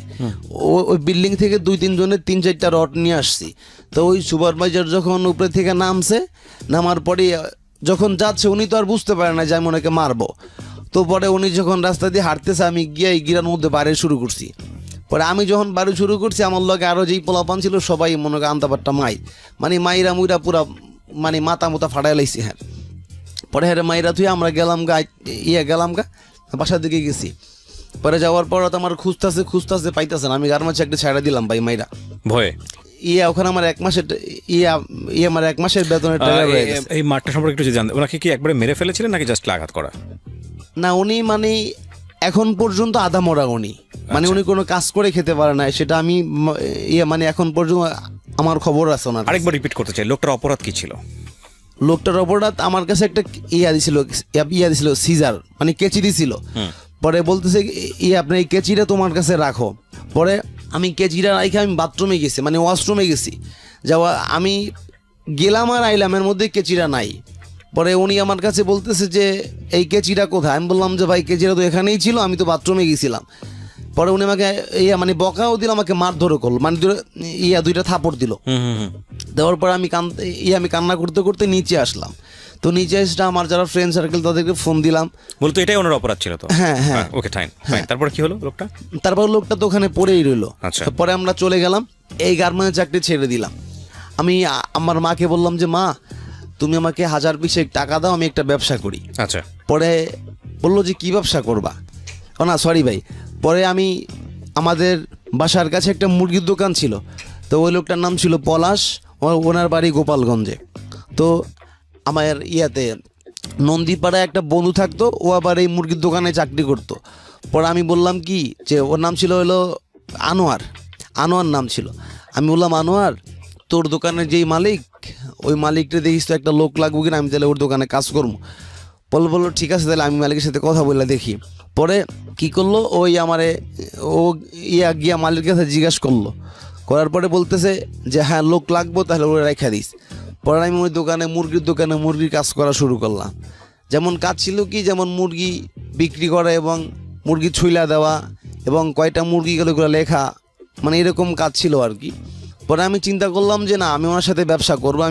ওই বিল্ডিং থেকে 2-3 জনের 3-4টা রড নিয়ে আসছি। তো ওই সুপারভাইজার যখন উপরে থেকে নামার পরে যখন যাচ্ছে উনি তো আর বুঝতে পারে না যে আমি ওনাকে মারবো। তো পরে উনি যখন রাস্তা দিয়ে হাঁটতেছে আমি গিয়ে এই গিরার মধ্যে বাড়ি শুরু করছি। পরে আমি যখন বাড়ি শুরু করছি আমার লগে আরও যেই পোলাপান ছিল সবাই মনে করে আন্তাপাট্টা মানে মাইরা মুইরা পুরা মানে মাথা ফাটাই লাইছি। হ্যাঁ পরে হ্যাঁ মাইরা তুই আমরা গেলাম বাসার দিকে গেছি। পরে যাওয়ার পর তো আমার খুঁজতেছে পাইতেছে না। আমি গার্মেন্টস একটা ছেড়ে দিলাম ভাই মাইরা ভয়ে। ওখানে আমার 1 মাসের আমার 1 মাসের বেতনের টাকা রয়ে গেছে। এই মাঠটা সম্পর্কে একটু জানতে, ওনাকে কি একবারে মেরে ফেলেছিলেন নাকি জাস্ট আঘাত করা? না উনি মানে এখন পর্যন্ত আধা মরা উনি, মানে উনি কোনো কাজ করে খেতে পারে না, সেটা আমি মানে এখন পর্যন্ত আমার খবর আছে ওনার। আরেকবার রিপিট করতে চাই, লোকটার অপরাধ কি ছিল? লোকটার অপরাধ আমার কাছে একটা দিছিল সিজার, মানে কেচি দিছিল। পরে বলতেছে আপনার এই কেচিটা তোমার কাছে রাখো। পরে আমি কেচিটা রাখে আমি বাথরুমে গেছি, মানে ওয়াশরুমে গেছি। আমি গেলাম আর আইলাম, এর মধ্যে কেচিটা নাই। পরে উনি আমার কাছে বলতেছে যে এই কেচিটা কোথায়? আমি বললাম যে ভাই কেচিটা তো এখানেই ছিল, আমি তো বাথরুমে গেছিলাম। পরে উনি আমাকে মানে বকাও দিল, আমাকে মারধরও করলো, মানে 2টা থাপড় দিল। দেওয়ার পর আমি কান্না করতে করতে নিচে আসলাম। তো নিচে এসে আমার যারা ফ্রেন্ড সার্কেল তাদেরকে ফোন দিলাম, বলতো এটাই ওনার অপরাধ ছিল তো? হ্যাঁ হ্যাঁ ওকে ফাইন। তারপর কি হলো? লোকটা তো ওখানে পড়েই রইলো। আচ্ছা। পরে আমরা চলে গেলাম, এই গার্মেন্টস চাকরি ছেড়ে দিলাম। আমি আমার মাকে বললাম যে মা তুমি আমাকে 1000 টাকা দাও, আমি একটা ব্যবসা করি। আচ্ছা। পরে বললো যে কি ব্যবসা করবা? না সরি ভাই। পরে আমাদের বাসার কাছে একটা মুরগির দোকান ছিল, তো ওই লোকটার নাম ছিল পলাশ, ওনার বাড়ি গোপালগঞ্জে। তো আমার নন্দীপাড়ায় একটা বন্ধু থাকতো, ও আবার এই মুরগির দোকানে চাকরি করতো। পরে আমি বললাম কি যে ওর নাম ছিল হলো আনোয়ার নাম ছিল। আমি বললাম আনোয়ার তোর দোকানের যেই মালিক ওই মালিকটা দেখিস তো একটা লোক লাগবো কিনা, আমি তাহলে ওর দোকানে কাজ করবো। বললো ঠিক আছে, তাহলে আমি মালিকের সাথে কথা বলে দেখি। পরে কি করলো, ওই আমারে ও গিয়া মালিকের কাছে জিজ্ঞাসা করলো, করার পরে বলতেছে যে হ্যাঁ লোক লাগবো, তাহলে ওরা রেখা দিস। পরে আমি ওই মুরগির দোকানে মুরগির কাজ করা শুরু করলাম। যেমন কাজ ছিল কি, যেমন মুরগি বিক্রি করা এবং মুরগি ছুইলা দেওয়া এবং কয়টা মুরগি গেল এগুলো লেখা, মানে এরকম কাজ ছিল আর কি। পরে আমি চিন্তা করলাম যে না, আমি ওনার সাথে ব্যবসা করবো,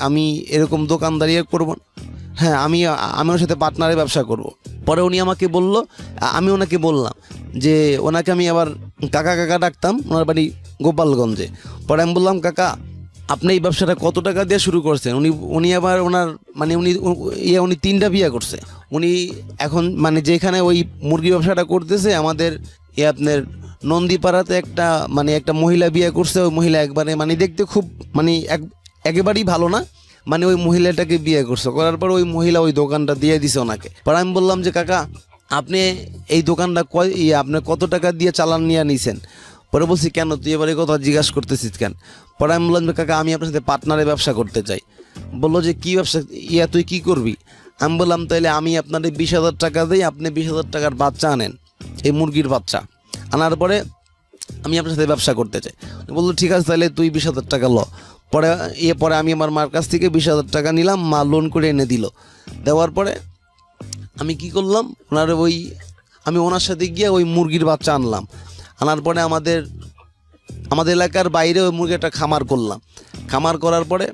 আমি এরকম দোকানদারি করবো না। হ্যাঁ, আমি ওনার সাথে পার্টনারে ব্যবসা করব। পরে উনি আমাকে বলল, আমি ওনাকে বললাম যে ওনাকে আমি আবার কাকা কাকা ডাকতাম, ওনার বাড়ি গোপালগঞ্জে। পরে আমি বললাম, কাকা আপনি এই ব্যবসাটা কত টাকা দিয়ে শুরু করছেন? উনি আবার ওনার মানে উনি 3টা বিয়ে করছে। উনি এখন মানে যেখানে ওই মুরগি ব্যবসাটা করতেছে, আমাদের আপনার নন্দীপাড়াতে একটা মহিলা বিয়ে করছে। ওই মহিলা একবারে মানে দেখতে খুব মানে একেবারেই ভালো না, মানে ওই মহিলাটাকে বিয়ে করছে। করার পর ওই মহিলা ওই দোকানটা দিয়ে দিছে ওনাকে। পরে আমি বললাম যে কাকা আপনি এই দোকানটা আপনার কত টাকা দিয়ে চালান নিয়ে নিছেন? পরে বলছি কেন, তুই এবারে কথা জিজ্ঞাসা করতেছিস কেন? পরে আমি বললাম যে কাকা আমি আপনার সাথে পার্টনারে ব্যবসা করতে চাই। বললো যে কী ব্যবসা, তুই কি করবি? আমি বললাম তাইলে আমি আপনার 20,000 টাকা দিই, আপনি 20,000 টাকার বাচ্চা আনেন, এই মুরগির বাচ্চা আনার পরে আমি আপনার সাথে ব্যবসা করতে চাই। বললো ঠিক আছে, তাহলে তুই 20,000 টাকা ল। পরে আমি আমার মার কাছ থেকে 20,000 টাকা নিলাম, মা লোন করে এনে দিল। দেওয়ার পরে আমি কি করলাম, আমি ওনার সাথে গিয়ে ওই মুরগির বাচ্চা আনলাম। আনার পরে আমাদের এলাকার বাইরে ওই মুরগিটা খামার করলাম। খামার করার পরে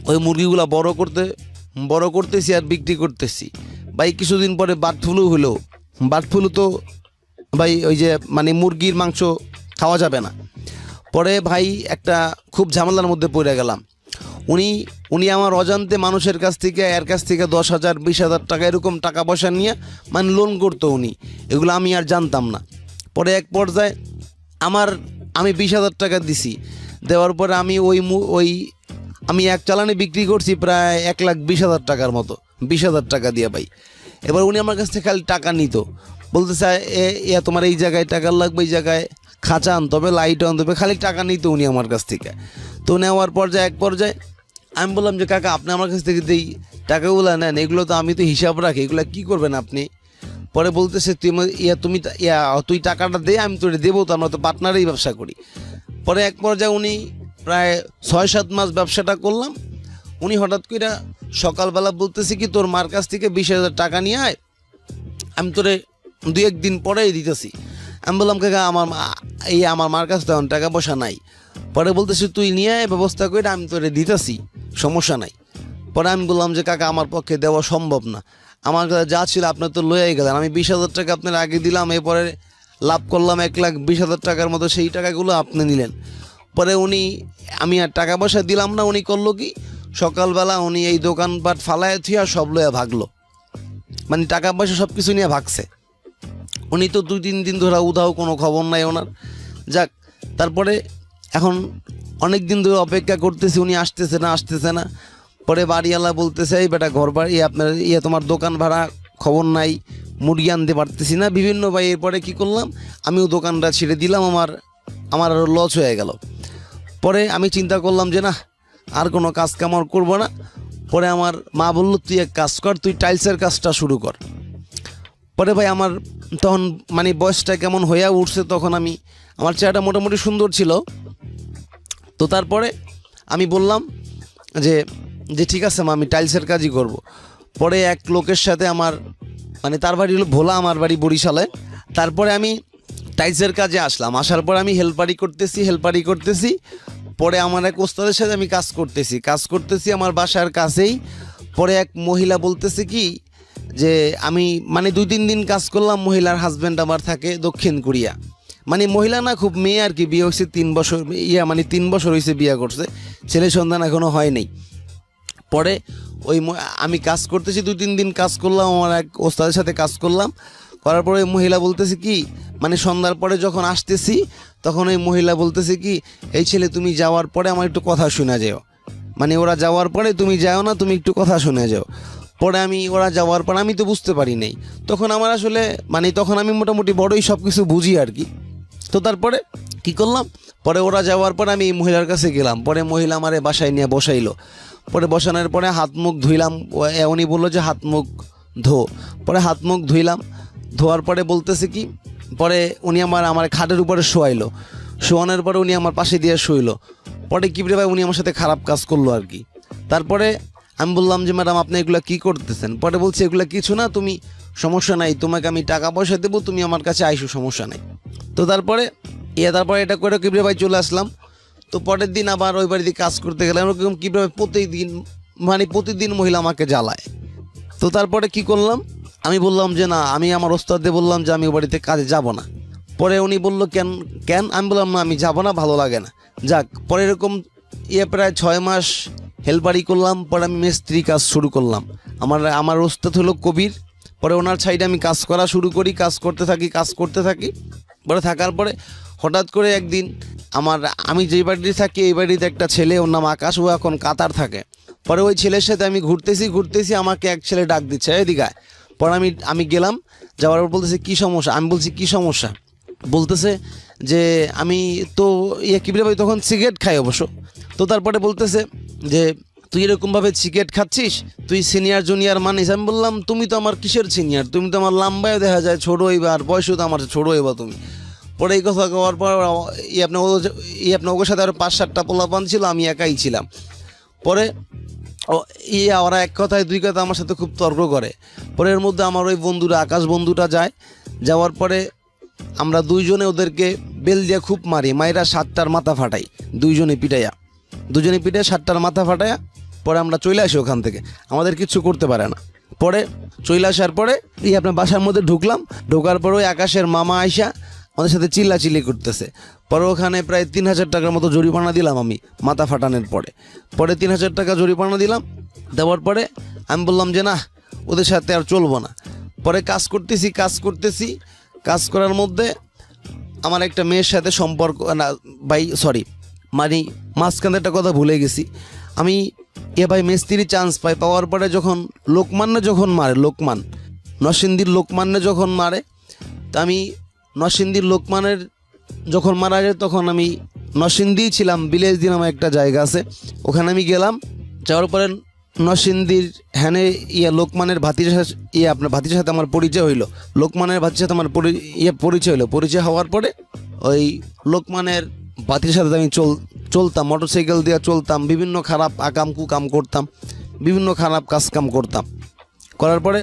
ওই মুরগিগুলো বড় করতেছি আর বিক্রি করতেছি। ভাই কিছুদিন পরে বার্ড ফ্লু হলো। বার্ড ফ্লু তো ভাই ওই যে মানে মুরগির মাংস খাওয়া যাবে না। পরে ভাই একটা খুব ঝামেলার মধ্যে পড়ে গেলাম। উনি আমার অজান্তে মানুষের কাছ থেকে 10,000 20,000 টাকা এরকম টাকা পয়সা নিয়ে মানে লোন করতো উনি, এগুলো আমি আর জানতাম না। পরে এক পর্যায়ে আমি 20,000 টাকা দিছি। দেওয়ার পরে আমি এক চালানে বিক্রি করছি প্রায় 1,20,000 টাকার মতো, 20,000 টাকা দিয়ে ভাই। এবার উনি আমার কাছ থেকে খালি টাকা নিত, বলতে চায় তোমার এই জায়গায় টাকা লাগবে, এই জায়গায় খাঁচা আনতে হবে, লাইট আনতে হবে, খালি টাকা নিত উনি আমার কাছ থেকে। তো নেওয়ার এক পর্যায়ে আমি বললাম যে কাকা আপনি আমার কাছ থেকে যেই টাকাগুলো নেন, এগুলো তো আমি তো হিসাব রাখি, এগুলো কী করবেন আপনি? পরে বলতেছে তুই টাকাটা দে, আমি তোরে দেবো, তো আমরা তো পার্টনারেই ব্যবসা করি। পরে এক পর্যায়ে উনি প্রায় 6-7 মাস ব্যবসাটা করলাম। উনি হঠাৎ করে সকালবেলা বলতেছে কি, তোর মার কাছ থেকে 20,000 টাকা নিয়ে আয়, আমি তোরে 2-1 দিন পরেই দিতেছি। আমি বললাম কাকা আমার মার কাছে তখন টাকা পয়সা নাই। পরে বলতেছি তুই নিয়ে আয়, ব্যবস্থা করে আমি তোরে দিতেছি, সমস্যা নাই। পরে আমি বললাম যে কাকা আমার পক্ষে দেওয়া সম্ভব না, আমার কাছে যা ছিল আপনার তো লয়েই গেলেন, আমি 20,000 টাকা আপনার আগে দিলাম, এরপরে লাভ করলাম 1,20,000 টাকার মতো, সেই টাকাগুলো আপনি নিলেন। পরে আমি আর টাকা পয়সা দিলাম না। উনি করলো কি, সকালবেলা উনি এই দোকানপাট ফালায় থিয়া সব লইয়া ভাগলো, মানে টাকা পয়সা সব কিছু নিয়ে ভাগছে। উনি তো 2-3 দিন ধরে উধাও, কোনো খবর নাই ওনার। যাক, তারপরে এখন অনেক দিন ধরে অপেক্ষা করতেছি, উনি আসতেছে না। পরে বাড়িওয়ালা বলতেছে এই বেটা ঘর বাড়ি আপনার তোমার দোকান ভাড়া খবর নাই, মুরগি আনতে পারতেছি না, বিভিন্ন ভাই। এরপরে কী করলাম, আমিও দোকানটা ছেড়ে দিলাম, আমার আরও লস হয়ে গেল। পরে আমি চিন্তা করলাম যে না, আর কোনো কাজ কামার করবো না। পরে আমার মা বলল তুই এক কাজ কর, তুই টাইলসের কাজটা শুরু কর। পরে ভাই আমার তখন মানে বয়সটা কেমন হইয়া উঠছে, তখন আমার চেহারাটা মোটামুটি সুন্দর ছিল। তো তারপরে আমি বললাম যে ঠিক আছে মা, আমি টাইলসের কাজই করব। পরে এক লোকের সাথে তার বাড়ি হলো ভোলা, আমার বাড়ি বরিশালে। তারপরে আমি টাইলসের কাজে আসলাম। আসার পর আমি হেল্পারি করতেছি। পরে আমার এক ওস্তাদের সাথে আমি কাজ করতেছি আমার বাসার কাছেই। পরে এক মহিলা বলতেছে কি যে আমি 2-3 দিন কাজ করলাম। মহিলার হাজব্যান্ড আমার থাকে দক্ষিণ কোরিয়া, মহিলা না, খুব মেয়ে আর কি, বিয়ে হয়েছে 3 বছর, 3 বছর হয়েছে বিয়ে করছে, ছেলে সন্তান এখনও হয় নাই। পরে আমি কাজ করতেছি, 2-3 দিন কাজ করলাম, আমার এক ওস্তাদের সাথে কাজ করলাম। করার পরে মহিলা বলতেছে কি, সন্ধ্যার পরে যখন আসতেছি তখন ওই মহিলা বলতেছে কি, এই ছেলে তুমি যাওয়ার পরে আমার একটু কথা শোনা যাও, ওরা যাওয়ার পরে তুমি যাও না, তুমি একটু কথা শুনে যাও। পরে ওরা যাওয়ার পর আমি তো বুঝতে পারি নাই, তখন আমার আসলে তখন আমি মোটামুটি বড়ই সব কিছু বুঝি আর কি। তো তারপরে কি করলাম, পরে ওরা যাওয়ার পরে আমি এই মহিলার কাছে গেলাম, পরে মহিলা আমারে বাসায় নিয়ে বসাইলো। পরে বসানোর পরে হাত মুখ ধুইলাম, উনি বললো যে হাত মুখ ধো। পরে হাত মুখ ধুইলাম, ধোয়ার পরে বলতেছে কি, পরে উনি আমার খাটের উপরে শোয়াইলো, শোয়ানোর পরে উনি আমার পাশে দিয়ে শুইলো। পরে কি রে ভাই, উনি আমার সাথে খারাপ কাজ করলো আর কি। তারপরে আমি বললাম যে ম্যাডাম আপনি এগুলা কি করতেছেন? পরে বলছে এগুলা কিছু না, তুমি সমস্যা নাই, তোমাকে আমি টাকা পয়সা দেবো, তুমি আমার কাছে আইসো, সমস্যা নাই। তো তারপরে এটা করে কিবরে ভাই চলে আসলাম। তো পরের দিন আবার ওই বাড়িতে কাজ করতে গেলাম, এরকম কিবরে ভাই প্রতিদিন মহিলা আমাকে জ্বালায়। তো তারপরে কি করলাম, আমি বললাম যে না, আমি আমার ওস্তাদকে বললাম যে আমি ওই বাড়িতে কাজে যাব না। পরে উনি বললো কেন কেন আমি বললাম না, আমি যাব না, ভালো লাগে না। যাক, পরে এরকম প্রায় 6 মাস হেল্পারি করলাম। পরে আমি মিস্ত্রি কাজ শুরু করলাম। আমার ওস্তাদ হলো কবির। পরে ওনার সাইডে আমি কাজ করা শুরু করি, কাজ করতে থাকি। পরে থাকার পরে হঠাৎ করে একদিন আমি যেই বাড়িতে থাকি এই বাড়িতে একটা ছেলে, ওর নাম আকাশ, ও এখন কাতার থাকে। পরে ওই ছেলের সাথে আমি ঘুরতেছি, আমাকে এক ছেলে ডাক দিচ্ছে, এদিকে আয়। পরে আমি গেলাম, যাওয়ার পর বলতেছে কী সমস্যা? আমি বলছি কী সমস্যা? বলতেছে যে আমি তো কিবরে ভাই তখন সিগারেট খাই অবশ্য। তো তারপরে বলতেছে যে তুই এরকমভাবে সিগারেট খাচ্ছিস, তুই সিনিয়র জুনিয়র মানিস? আমি বললাম তুমি তো আমার কিসের সিনিয়র, তুমি তো আমার লাম্বায় দেখা যায় ছোটো হইবা, আর বয়সও তো আমার ছোটো হইবা তুমি। পরে এই কথা কওয়ার পর আপনার ওর সাথে আরও 5-7টা পোলাপান ছিল, আমি একাই ছিলাম। পরে ওরা এক কথায় দুই কথা আমার সাথে খুব তর্ক করে। পরে এর মধ্যে আমার ওই বন্ধুরা, আকাশ বন্ধুটা যাওয়ার পরে আমরা দুইজনে ওদেরকে বেল দিয়ে খুব মাইরা 7টার মাথা ফাটাই, দুজনে পিটে 7টার মাথা ফাটাইয়া পরে আমরা চলে আসি ওখান থেকে, আমাদের কিছু করতে পারে না। পরে চলে আসার পরে আপনার বাসার মধ্যে ঢোকার পরে ওই আকাশের মামা আইসা আমাদের সাথে চিল্লাচিল্লি করতেছে। পরে ওখানে প্রায় 3000 টাকার মতো জরিমানা দিলাম আমি মাথা ফাটানোর পরে 3000 টাকা জরিমানা দিলাম। দেওয়ার পরে আমি বললাম যে না, ওদের সাথে আর চলবো না। পরে কাজ করার মধ্যে আমার একটা মেয়ের সাথে সম্পর্ক, মাঝখানে একটা কথা ভুলে গেছি আমি। ভাই মিস্ত্রি চান্স পাওয়ার পরে যখন নরসিংদীর লোকমান্যে যখন মারে, তা আমি নরসিংদীর লোকমানের যখন মারা যায় তখন আমি নরসিংদীই ছিলাম, বিলেজ দিন আমার একটা জায়গা আছে, ওখানে আমি গেলাম। যাওয়ার পরে নরসিংদীর লোকমানের আপনার ভাতিজার সাথে আমার পরিচয় হইলো। লোকমানের ভাতির সাথে আমার পরিচয় হওয়ার পরে ওই লোকমানের ভাতির সাথে আমি চলতাম, মোটরসাইকেল দিয়ে চলতাম, বিভিন্ন খারাপ কুকাম করতাম, বিভিন্ন খারাপ কাজকাম করতাম। করার পরে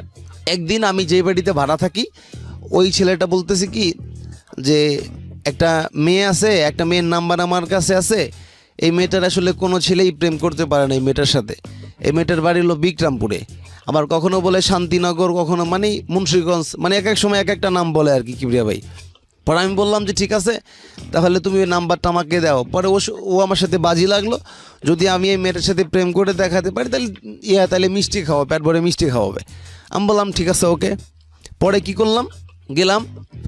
একদিন আমি যেই বাড়িতে ভাড়া থাকি, ওই ছেলেটা বলতেছে কি যে একটা মেয়ে আছে, একটা মেয়ের নাম্বার আমার কাছে আছে, এই মেয়েটার আসলে কোনো ছেলেই প্রেম করতে পারে না এই মেয়েটার সাথে। এই মেয়েটার বাড়ি হলো বিক্রমপুরে, আবার কখনো বলে শান্তিনগর, কখনো মুন্সিগঞ্জ, এক এক সময় এক একটা নাম বলে আর কি কিবরিয়া ভাই। পরে আমি বললাম যে ঠিক আছে, তাহলে তুমি ওই নাম্বারটা আমাকে দাও। পরে ও আমার সাথে বাজি লাগলো, যদি আমি এই মেয়েটার সাথে প্রেম করে দেখাতে পারি তাহলে মিষ্টি খাওয়াবে, পেট ভরে মিষ্টি খাওয়াবে। আমি বললাম ঠিক আছে, ওকে। পরে কি করলাম, গেলাম।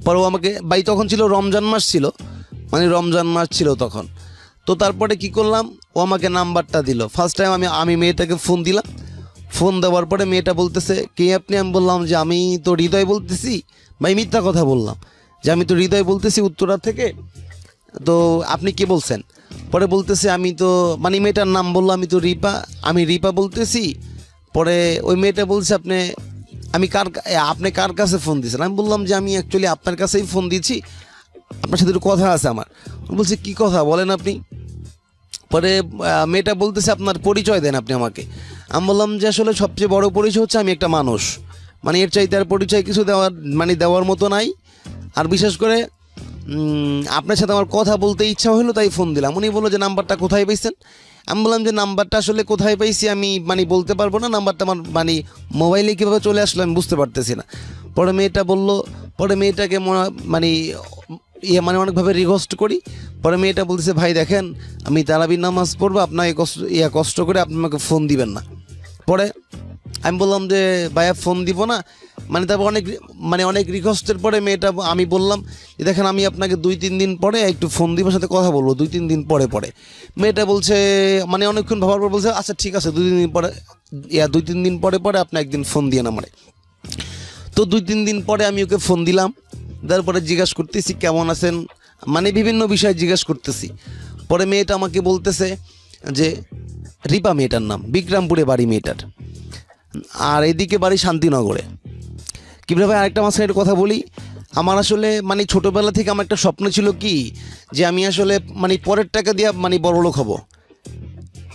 পরে ও আমাকে তখন ছিল রমজান মাস ছিল তখন। তো তারপরে কি করলাম, ও আমাকে নাম্বারটা দিল। ফার্স্ট টাইম আমি মেয়েটাকে ফোন দিলাম। ফোন দেওয়ার পরে মেয়েটা বলতেছে কে আপনি? আমি বললাম যে আমি তো হৃদয় বলতেছি। মিথ্যা কথা বললাম যে আমি তো হৃদয় বলতেছি উত্তরা থেকে, তো আপনি কে বলছেন? পরে বলতেছে আমি তো মেয়েটার নাম বললো, আমি রিপা বলতেছি। পরে ওই মেয়েটা বলছে আপনি কার কাছে ফোন দিয়েছেন? আমি বললাম যে আমি অ্যাকচুয়ালি আপনার কাছেই ফোন দিয়েছি, আপনার সাথে একটু কথা আছে আমার। বলছে কি কথা বলেন আপনি? পরে মেয়েটা বলতেছে আপনার পরিচয় দেন আপনি আমাকে। আমি বললাম যে আসলে সবচেয়ে বড় পরিচয় হচ্ছে আমি একটা মানুষ, এর চাইতে আর পরিচয় কিছু দেওয়ার মতো নাই। আর বিশেষ করে আপনার সাথে আমার কথা বলতে ইচ্ছা হলো তাই ফোন দিলাম। উনি বললো যে নাম্বারটা কোথায় পাইছেন? আমি বললাম যে নাম্বারটা আসলে কোথায় পাইছি আমি বলতে পারবো না, নাম্বারটা আমার মোবাইলে কীভাবে চলে আসলো আমি বুঝতে পারতেছি না। পরে মেয়েটা বললো, পরে মেয়েটাকে অনেকভাবে রিকোয়েস্ট করি। পরে মেয়েটা বলতেছে ভাই দেখেন, আমি তারাবির নামাজ পড়বো, আপনাকে কষ্ট করে আপনি আমাকে ফোন দিবেন না। পরে আমি বললাম যে ভাইয়া ফোন দিব না, তারপর অনেক রিকোয়েস্টের পরে মেয়েটা, আমি বললাম যে দেখেন আমি আপনাকে 2-3 দিন পরে একটু ফোন দিব, সাথে কথা বলবো 2-3 দিন পরে। মেয়েটা বলছে অনেকক্ষণ ভাবার পর বলছে আচ্ছা ঠিক আছে 2-3 দিন পরে আপনি একদিন ফোন দিয়ে আমারে। তো 2-3 দিন পরে আমি ওকে ফোন দিলাম, তারপরে জিজ্ঞাসা করতেছি কেমন আছেন মানে বিভিন্ন বিষয় জিজ্ঞেস করতেছি। পরে মেয়েটা আমাকে বলতেছে যে রিপা মেয়েটার নাম, বিক্রমপুরে বাড়ি মেয়েটার, আর এদিকে বাড়ি শান্তিনগরে। কীভাবে আরেকটা আমার সাইডে কথা বলি, আমার আসলে মানে ছোটোবেলা থেকে আমার একটা স্বপ্ন ছিল কি যে আমি আসলে মানে পরের টাকা দিয়ে মানে বড়লোক হব,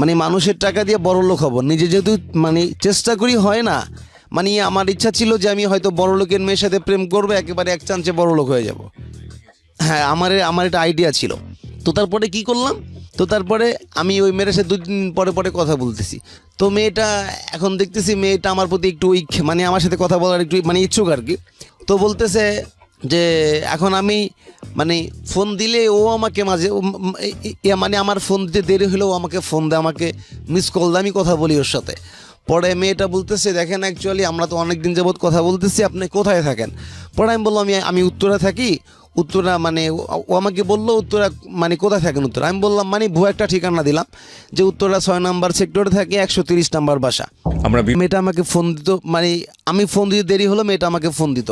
মানে মানুষের টাকা দিয়ে বড়লোক হব। নিজে যেহেতু মানে চেষ্টা করি হয় না, মানে আমার ইচ্ছা ছিল যে আমি হয়তো বড়লোকের মেয়ের সাথে প্রেম করবো, একেবারে এক চান্সে বড়লোক হয়ে যাব। হ্যাঁ, আমার একটা আইডিয়া ছিল। তো তারপরে কি করলাম, তো তারপরে আমি ওই মেয়ের সাথে 2 দিন পরে পরে কথা বলতেছি। তো মেয়েটা এখন দেখতেছি মেয়েটা আমার প্রতি একটু উইক, মানে আমার সাথে কথা বলার একটু মানে ইচ্ছুক আর কি। তো বলতেছে যে এখন আমি মানে ফোন দিলে ও আমাকে মাঝে মানে আমার ফোন দিতে দেরি হলেও আমাকে ফোন দেয়, আমাকে মিস কল দেয়, আমি কথা বলি ওর সাথে। পরে মেয়েটা বলতেছে দেখেন অ্যাকচুয়ালি আমরা তো অনেক দিন যাবৎ কথা বলতেছি, আপনি কোথায় থাকেন? পরে আমি বললাম আমি উত্তরা থাকি। উত্তরা মানে ও আমাকে বললো উত্তরা মানে কোথায় থাকেন উত্তরা? আমি বললাম মানে ভুয়া একটা ঠিকানা দিলাম যে উত্তরা 6 নম্বর সেক্টরে থাকে, 130 নম্বর বাসা। আমরা মেয়েটা আমাকে ফোন দিত, মানে আমি ফোন দিতে দেরি হলো মেয়েটা আমাকে ফোন দিত।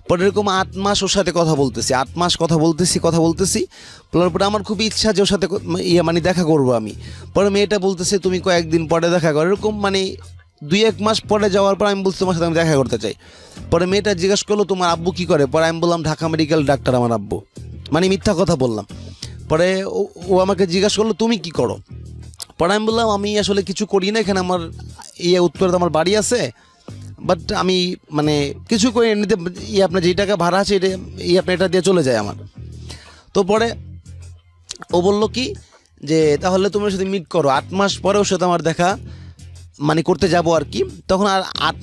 পরে এরকম 8 মাস ওর সাথে কথা বলতেছি, 8 মাস কথা বলতেছি। পরে আমার খুব ইচ্ছা যে ওর সাথে মানে দেখা করবো আমি। পরে মেয়েটা বলতেছে তুমি কয়েকদিন পরে দেখা করো, এরকম মানে 2-1 মাস পরে যাওয়ার পর আমি বলছি তোমার সাথে আমি দেখা করতে চাই। পরে মেয়েটা জিজ্ঞাসা করলো তোমার আব্বু কী করে? পরে আমি বললাম ঢাকা মেডিকেল ডাক্তার আমার আব্বু, মানে মিথ্যা কথা বললাম। পরে ও আমাকে জিজ্ঞাসা করলো তুমি কি করো? পরে আমি বললাম আমি আসলে কিছু করি না, এখানে আমার উত্তরে আমার বাড়ি আছে, বাট আমি মানে কিছু করে এমনিতে আপনার যেই টাকা ভাড়া আছে এটা আপনার এটা দিয়ে চলে যায় আমার। তো পরে ও বললো কি যে তাহলে তুমি ওর সাথে মিট করো, 8 মাস পরে ওর সাথে আমার দেখা মানে করতে যাব আর কি। তখন আর 8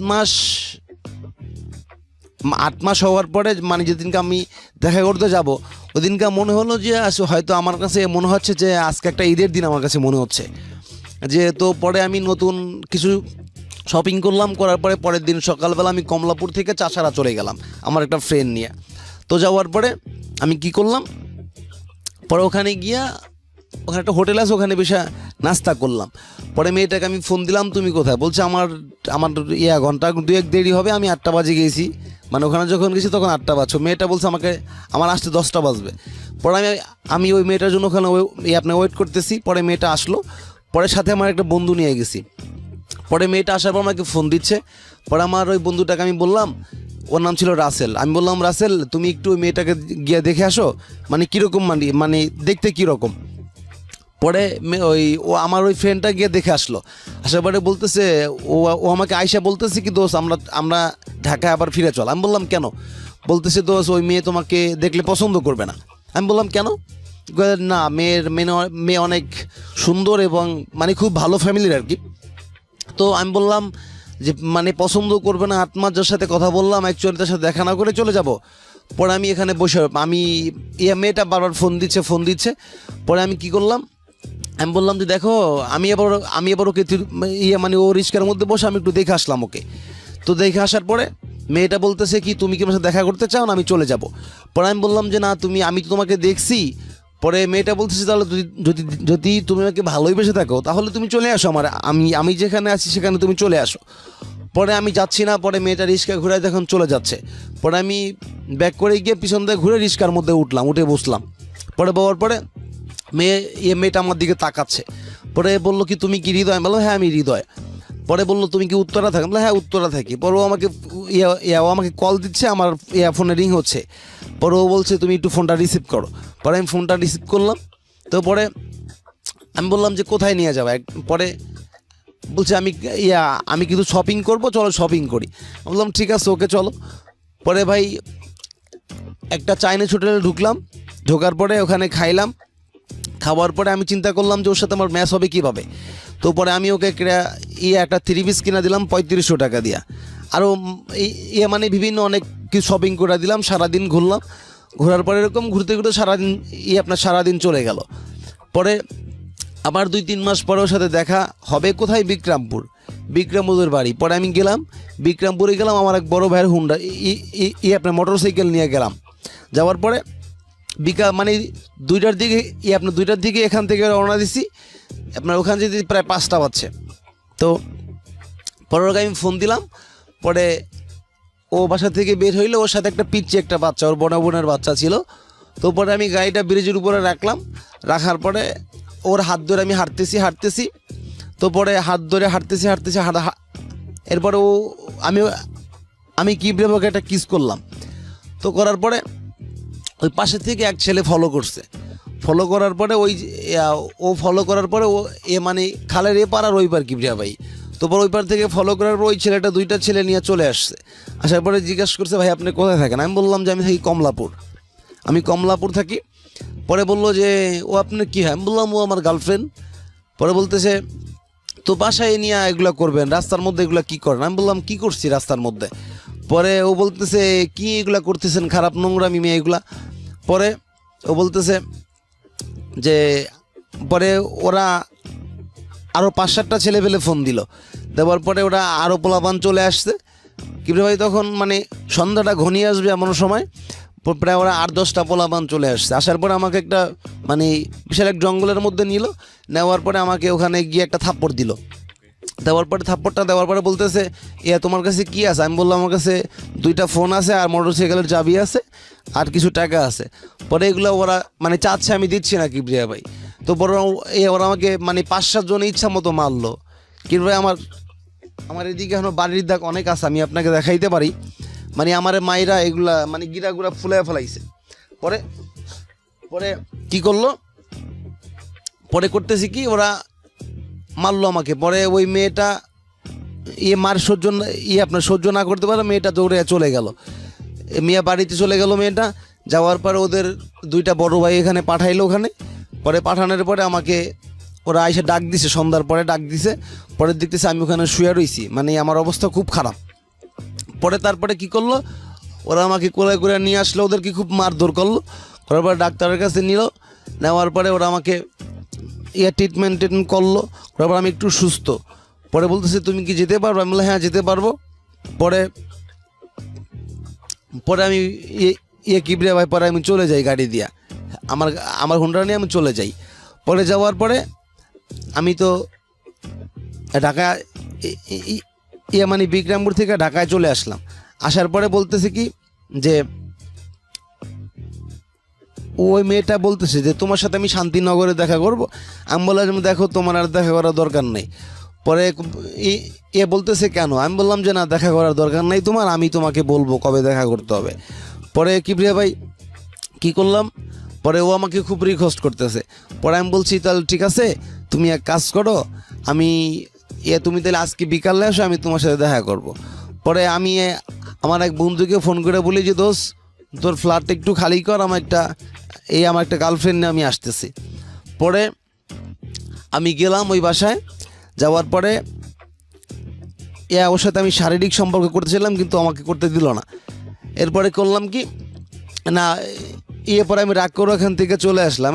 মাস হওয়ার পরে মানে যেদিনকে আমি দেখা করতে যাব ওদিনকে মনে হলো যে হয়তো আমার কাছে মনে হচ্ছে যে আজকে একটা ঈদের দিন আমার কাছে মনে হচ্ছে যে। তো পরে আমি নতুন কিছু শপিং করলাম, করার পরে পরের দিন সকালবেলা আমি কমলাপুর থেকে চাষারা চলে গেলাম আমার একটা ফ্রেন্ড নিয়ে। তো যাওয়ার পরে আমি কি করলাম, পরে ওখানে গিয়া ওখানে একটা হোটেল আছে, ওখানে বসে নাস্তা করলাম। পরে মেয়েটাকে আমি ফোন দিলাম তুমি কোথায়? বলছে আমার ঘন্টা 2-1 দেরি হবে, আমি 8টা বাজে গিয়েছি, মানে ওখানে যখন গেছি তখন 8টা বাজছে। মেয়েটা বলছে আমাকে আমার আসতে 10টা বাজবে। পরে আমি ওই মেয়েটার জন্য ওখানে আপনার ওয়েট করতেছি। পরে মেয়েটা আসলো, পরে সাথে আমার একটা বন্ধু নিয়ে গেছি। পরে মেয়েটা আসার পর আমাকে ফোন দিচ্ছে। পরে আমার ওই বন্ধুটাকে আমি বললাম, ওর নাম ছিল রাসেল, আমি বললাম রাসেল তুমি একটু ওই মেয়েটাকে গিয়ে দেখে আসো, মানে কীরকম মানে দেখতে কীরকম। পরে ও আমার ওই ফ্রেন্ডটা গিয়ে দেখে আসলো, আসার পরে বলতেছে ও আমাকে আয়সা বলতেছে কি দোস্ত আমরা ঢাকায় আবার ফিরে চল। আমি বললাম কেন? বলতেছে দোস্ত ওই মেয়ে তোমাকে দেখলে পছন্দ করবে না। আমি বললাম কেন? না মেয়ে অনেক সুন্দর এবং মানে খুব ভালো ফ্যামিলির আর কি। তো আমি বললাম যে মানে পছন্দ করবে না, 8 মাস যার সাথে কথা বললাম অ্যাকচুয়ালি তার সাথে দেখা না করে চলে যাব। পরে আমি এখানে বসে আমি মেয়েটা বারবার ফোন দিচ্ছে। পরে আমি কি করলাম, আমি বললাম যে দেখো আমি এবার ওকে মানে ও রিস্কার মধ্যে বসে আমি একটু দেখে আসলাম ওকে। তো দেখে আসার পরে মেয়েটা বলতেছে কি তুমি কি আমার সাথে দেখা করতে চাও না আমি চলে যাব? পরে আমি বললাম যে না আমি তো তোমাকে দেখছি। পরে মেয়েটা বলতেছে তাহলে যদি তুমি আমাকে ভালোই বেসে থাকো তাহলে তুমি চলে আসো, আমি যেখানে আছি সেখানে তুমি চলে আসো। পরে আমি যাচ্ছি না, পরে মেয়েটা রিস্কা ঘুরে যখন চলে যাচ্ছে, পরে আমি ব্যাক করে গিয়ে পিছন দিয়ে ঘুরে রিস্কার মধ্যে উঠে বসলাম। পরে বলার পরে মেয়েটা আমার দিকে তাকাচ্ছে। পরে বললো কি তুমি কি হৃদয়? আমি বললাম হ্যাঁ আমি হৃদয়। পরে বললো তুমি কি উত্তরা থাকো? হ্যাঁ উত্তরা থাকি। পরে ও আমাকে কল দিচ্ছে, আমার ফোনে রিং হচ্ছে। পরে ও বলছে তুমি একটু ফোনটা রিসিভ করো। পরে আমি ফোনটা রিসিভ করলাম। তো পরে আমি বললাম যে কোথায় নিয়ে যাবে? পরে বলছে আমি কিন্তু শপিং করবো, চলো শপিং করি। আমি বললাম ঠিক আছে ওকে চলো। পরে ভাই একটা চাইনিজ হোটেলে ঢোকার পরে ওখানে খাওয়ার পরে আমি চিন্তা করলাম যে ওর সাথে আমার ম্যাচ হবে কীভাবে। তো পরে আমি ওকে একটা 3 পিস কিনা দিলাম 3500 টাকা দিয়া। আরও মানে বিভিন্ন অনেক কিছু শপিং করে দিলাম। সারাদিন ঘোরার পরে এরকম ঘুরতে সারাদিন সারাদিন চলে গেল। পরে আবার 2-3 মাস পরে ওর সাথে দেখা হবে কোথায়? বিক্রমপুরের বাড়ি। পরে আমি বিক্রমপুরে গেলাম, আমার এক বড় ভাইয়ের হুন্ডা আপনার মোটরসাইকেল নিয়ে গেলাম। যাওয়ার পরে মানে 2টার দিকে এখান থেকে রওনা দিছি, আপনার ওখানে যদি প্রায় 5টা বাজছে। তো পরে ওকে আমি ফোন দিলাম। পরে ও বাসা থেকে বের হইলো, ওর সাথে একটা পিচ্চি একটা বাচ্চা, ওর বোনের বাচ্চা ছিল। তো পরে আমি গাড়িটা ব্রিজের উপরে রাখলাম, রাখার পরে ওর হাত ধরে আমি হাঁটতেছি। তো পরে হাত ধরে হাঁটতেছি এরপরে আমি কিভাবে ওকে একটা কিস করলাম। তো করার পরে ওই পাশে থেকে এক ছেলে ফলো করার পরে ফলো করার পরে মানে খালের এপার আর ওই পার কিবরিয়া ভাই। তো পরে ওই পার থেকে ফলো করার পর ওই ছেলেটা 2টা ছেলে নিয়ে চলে আসছে। আসার পরে জিজ্ঞাসা করছে, ভাই আপনি কোথায় থাকেন? আমি বললাম যে আমি থাকি কমলাপুর থাকি। পরে বললো যে ও আপনার কী হয়? আমি বললাম ও আমার গার্লফ্রেন্ড। পরে বলতেছে তো বাসায় নিয়ে এগুলো করবেন, রাস্তার মধ্যে এগুলো কী করেন? আমি বললাম কী করছি রাস্তার মধ্যে? পরে ও বলতেছে কি এগুলা করতেছেন, খারাপ নোংরামি মেয়ে এগুলা। পরে ও বলতেছে যে পরে ওরা আরও 5-7টা ছেলে পেলে ফোন দেওয়ার পরে ওরা আরও পোলাপান চলে আসছে কিবরে ভাই। তখন মানে সন্ধ্যাটা ঘনিয়ে আসবে এমন সময় প্রায় ওরা 8-10টা পোলাপান চলে আসছে। আসার পরে আমাকে একটা মানে বিশাল এক জঙ্গলের মধ্যে নেওয়ার পরে আমাকে ওখানে গিয়ে একটা থাপ্পড় থাপ্পড়টা দেওয়ার পরে বলতেছে তোমার কাছে কি আছে? আমি বললাম আমার কাছে 2টা ফোন আছে আর মোটরসাইকেলের চাবি আছে আর কিছু টাকা আছে। পরে এগুলো ওরা মানে চাচ্ছে আমি দিচ্ছি না কিবরিয়া ভাই। তো বড় ওরা আমাকে মানে 5-7 জন ইচ্ছা মতো মারলো কিবরিয়া। আমার এদিকে এখনো বাড়ির দাগ অনেক আছে, আমি আপনাকে দেখাইতে পারি। মানে আমার মায়েরা এগুলা মানে গিরাগুড়া ফেলাইছে। পরে কি করলো, পরে করতেছি কি ওরা মারলো আমাকে। পরে ওই মেয়েটা আপনার সহ্য না করতে পারে মেয়েটা দৌড়ে চলে গেল। মিয়া বাড়িতে চলে গেল মেয়েটা। যাওয়ার পরে ওদের 2টা বড় ভাই এখানে পাঠাইলো। পরে পাঠানোর পরে আমাকে ওরা এসে ডাক দিছে, সন্ধ্যার পরে ডাক দিছে। পরে দেখতেছে আমি ওখানে শুয়ে রইছি, মানে আমার অবস্থা খুব খারাপ। পরে তারপরে কি করলো, ওরা আমাকে কোলায় করে নিয়ে আসলো, ওদেরকে খুব মারধর করলো। করার পরে ডাক্তারের কাছে নেওয়ার পরে ওরা আমাকে ট্রিটমেন্ট করলো। তারপর আমি একটু সুস্থ। পরে বলতেছে তুমি কি যেতে পারবো? আমি বললাম হ্যাঁ যেতে পারবো। পরে আমি কিবরিয়া ভাই পরে আমি চলে যাই গাড়ি দিয়া, আমার হোন্ডা নিয়ে আমি চলে যাই। পরে যাওয়ার পরে আমি তো ঢাকায় মানে বিক্রমপুর থেকে ঢাকায় চলে আসলাম। আসার পরে বলতেছে কি যে ওই মেয়েটা বলতেছে যে তোমার সাথে আমি শান্তিনগরে দেখা করব। আমি বললাম দেখো তোমার আর দেখা করার দরকার নেই। পরে বলতেছে কেন? আমি বললাম যে না দেখা করার দরকার নেই তোমার, আমি তোমাকে বলবো কবে দেখা করতে হবে। পরে কিবরিয়া ভাই কি করলাম, পরে ও আমাকে খুব রিকোয়েস্ট করতেছে। পরে আমি বলছি তাহলে ঠিক আছে তুমি এক কাজ করো, তুমি তাহলে আজকে বিকালে আসো, আমি তোমার সাথে দেখা করব। পরে আমি আমার এক বন্ধুকে ফোন করে বলি যে দোস্ত তোর ফ্ল্যাটটা একটু খালি কর, আমার একটা গার্লফ্রেন্ড নিয়ে আমি আসতেছি। পরে আমি গেলাম ওই বাসায়। যাওয়ার পরে ওর সাথে আমি শারীরিক সম্পর্ক করতেছিলাম কিন্তু আমাকে করতে দিল না। এরপরে করলাম কি না পরে আমি রাগ করে ওখান থেকে চলে আসলাম।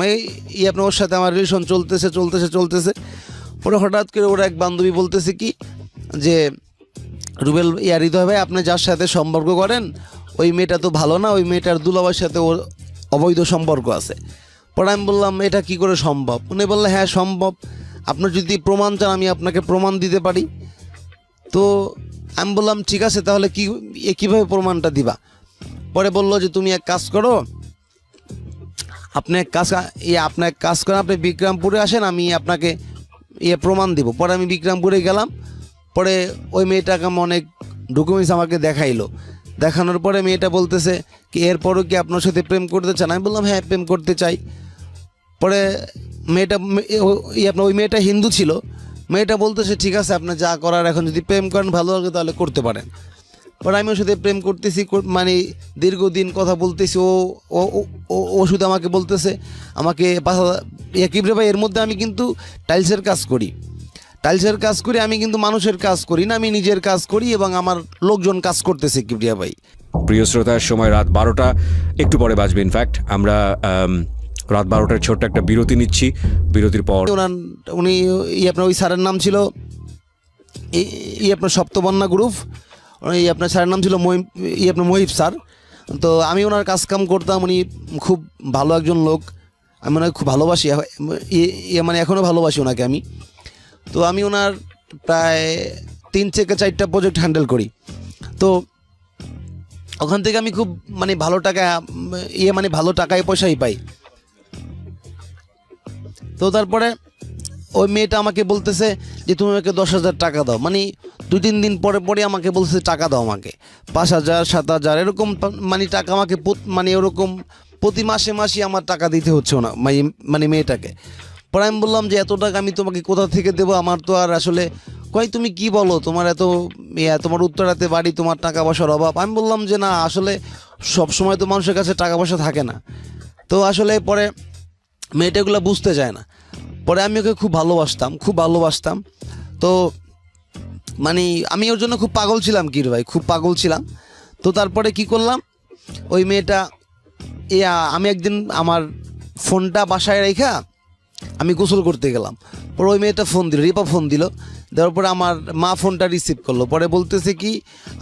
আপনার ওর সাথে আমার রিলেশন চলতেছে। পরে হঠাৎ করে ওর এক বান্ধবী বলতেছে কি যে রুবেল হৃদয় ভাই আপনি যার সাথে সম্পর্ক করেন ওই মেয়েটা তো ভালো না, ওই মেয়েটার দুলাভাইয়ের সাথে ওর অবৈধ সম্পর্ক আছে। পরে আমি বললাম এটা কি করে সম্ভব? উনি বললেন হ্যাঁ সম্ভব, আপনার যদি প্রমাণ চান আমি আপনাকে প্রমাণ দিতে পারি। তো আমি বললাম ঠিক আছে তাহলে কীভাবে প্রমাণটা দিবা? পরে বললো যে তুমি এক কাজ করো, আপনি এক কাজ করেন, আপনি বিক্রমপুরে আসেন, আমি আপনাকে প্রমাণ দিব। পরে আমি বিক্রমপুরে গেলাম। পরে ওই মেয়েটাকে অনেক ডকুমেন্টস আমাকে দেখানোর পরে মেয়েটা বলতেছে কি এরপরও কি আপনার সাথে প্রেম করতে চান? আমি বললাম হ্যাঁ প্রেম করতে চাই। পরে ওই মেয়েটা হিন্দু ছিল। মেয়েটা বলতেছে ঠিক আছে আপনার যা করার, এখন যদি প্রেম করেন ভালো লাগে তাহলে করতে পারেন। পরে আমি ওর সাথে প্রেম করতেছি, মানে দীর্ঘদিন কথা বলতেছি। ও শুধু আমাকে বলতেছে আমাকে কিবরে ভাই এর মধ্যে আমি কিন্তু টাইলসের কাজ করি, আমি কিন্তু মানুষের কাজ করি না, আমি নিজের কাজ করি এবং আমার লোকজন কাজ করতেছে কিবরিয়া ভাই। প্রিয় শ্রোতার সময় রাত 12টা একটু পরে বাজবে। ইনফ্যাক্ট আমরা রাত 12টার ছোট্ট একটা বিরতি নিচ্ছি। বিরতির পর উনি আপনার ওই স্যারের নাম ছিল আপনার সপ্তবন্যা গ্রুপ। আপনার স্যারের নাম ছিল আপনার মহিব স্যার। তো আমি ওনার কাজকাম করতাম, উনি খুব ভালো একজন লোক, আমি ওনাকে খুব ভালোবাসি, মানে এখনও ভালোবাসি ওনাকে আমি। তো আমি ওনার প্রায় 3 থেকে 4টা প্রজেক্ট হ্যান্ডেল করি। তো ওখান থেকে আমি খুব মানে ভালো টাকা মানে ভালো টাকায় পয়সাই পাই। তো তারপরে ওই মেয়েটা আমাকে বলতেছে যে তুমি আমাকে 10,000 টাকা দাও, মানে 2-3 দিন পরে পরে আমাকে বলতেছে টাকা দাও আমাকে 5,000 7,000 এরকম মানে টাকা আমাকে মানে ওরকম প্রতি মাসে মাসে আমার টাকা দিতে হচ্ছে না মানে মেয়েটাকে। পরে আমি বললাম যে এত টাকা আমি তোমাকে কোথা থেকে দেবো, আমার তো আর আসলে কই তুমি কি বলো, তোমার এত তোমার উত্তরাতে বাড়ি, তোমার টাকা পয়সার অভাব। আমি বললাম যে না আসলে সব সময় তো মানুষের কাছে টাকা পয়সা থাকে না। তো আসলে পরে মেয়েটাগুলো বুঝতে চায় না। পরে আমি ওকে খুব ভালোবাসতাম। তো মানে আমি ওর জন্য খুব পাগল ছিলাম কি রে ভাই, খুব পাগল ছিলাম। তো তারপরে কি করলাম, ওই মেয়েটা আমি একদিন আমার ফোনটা বাসায় রেখা আমি গোসল করতে গেলাম। পরে ওই মেয়েটা ফোন দিল, রিপা ফোন দিল, দেওয়ার পরে আমার মা ফোনটা রিসিভ করলো। পরে বলতেছে কি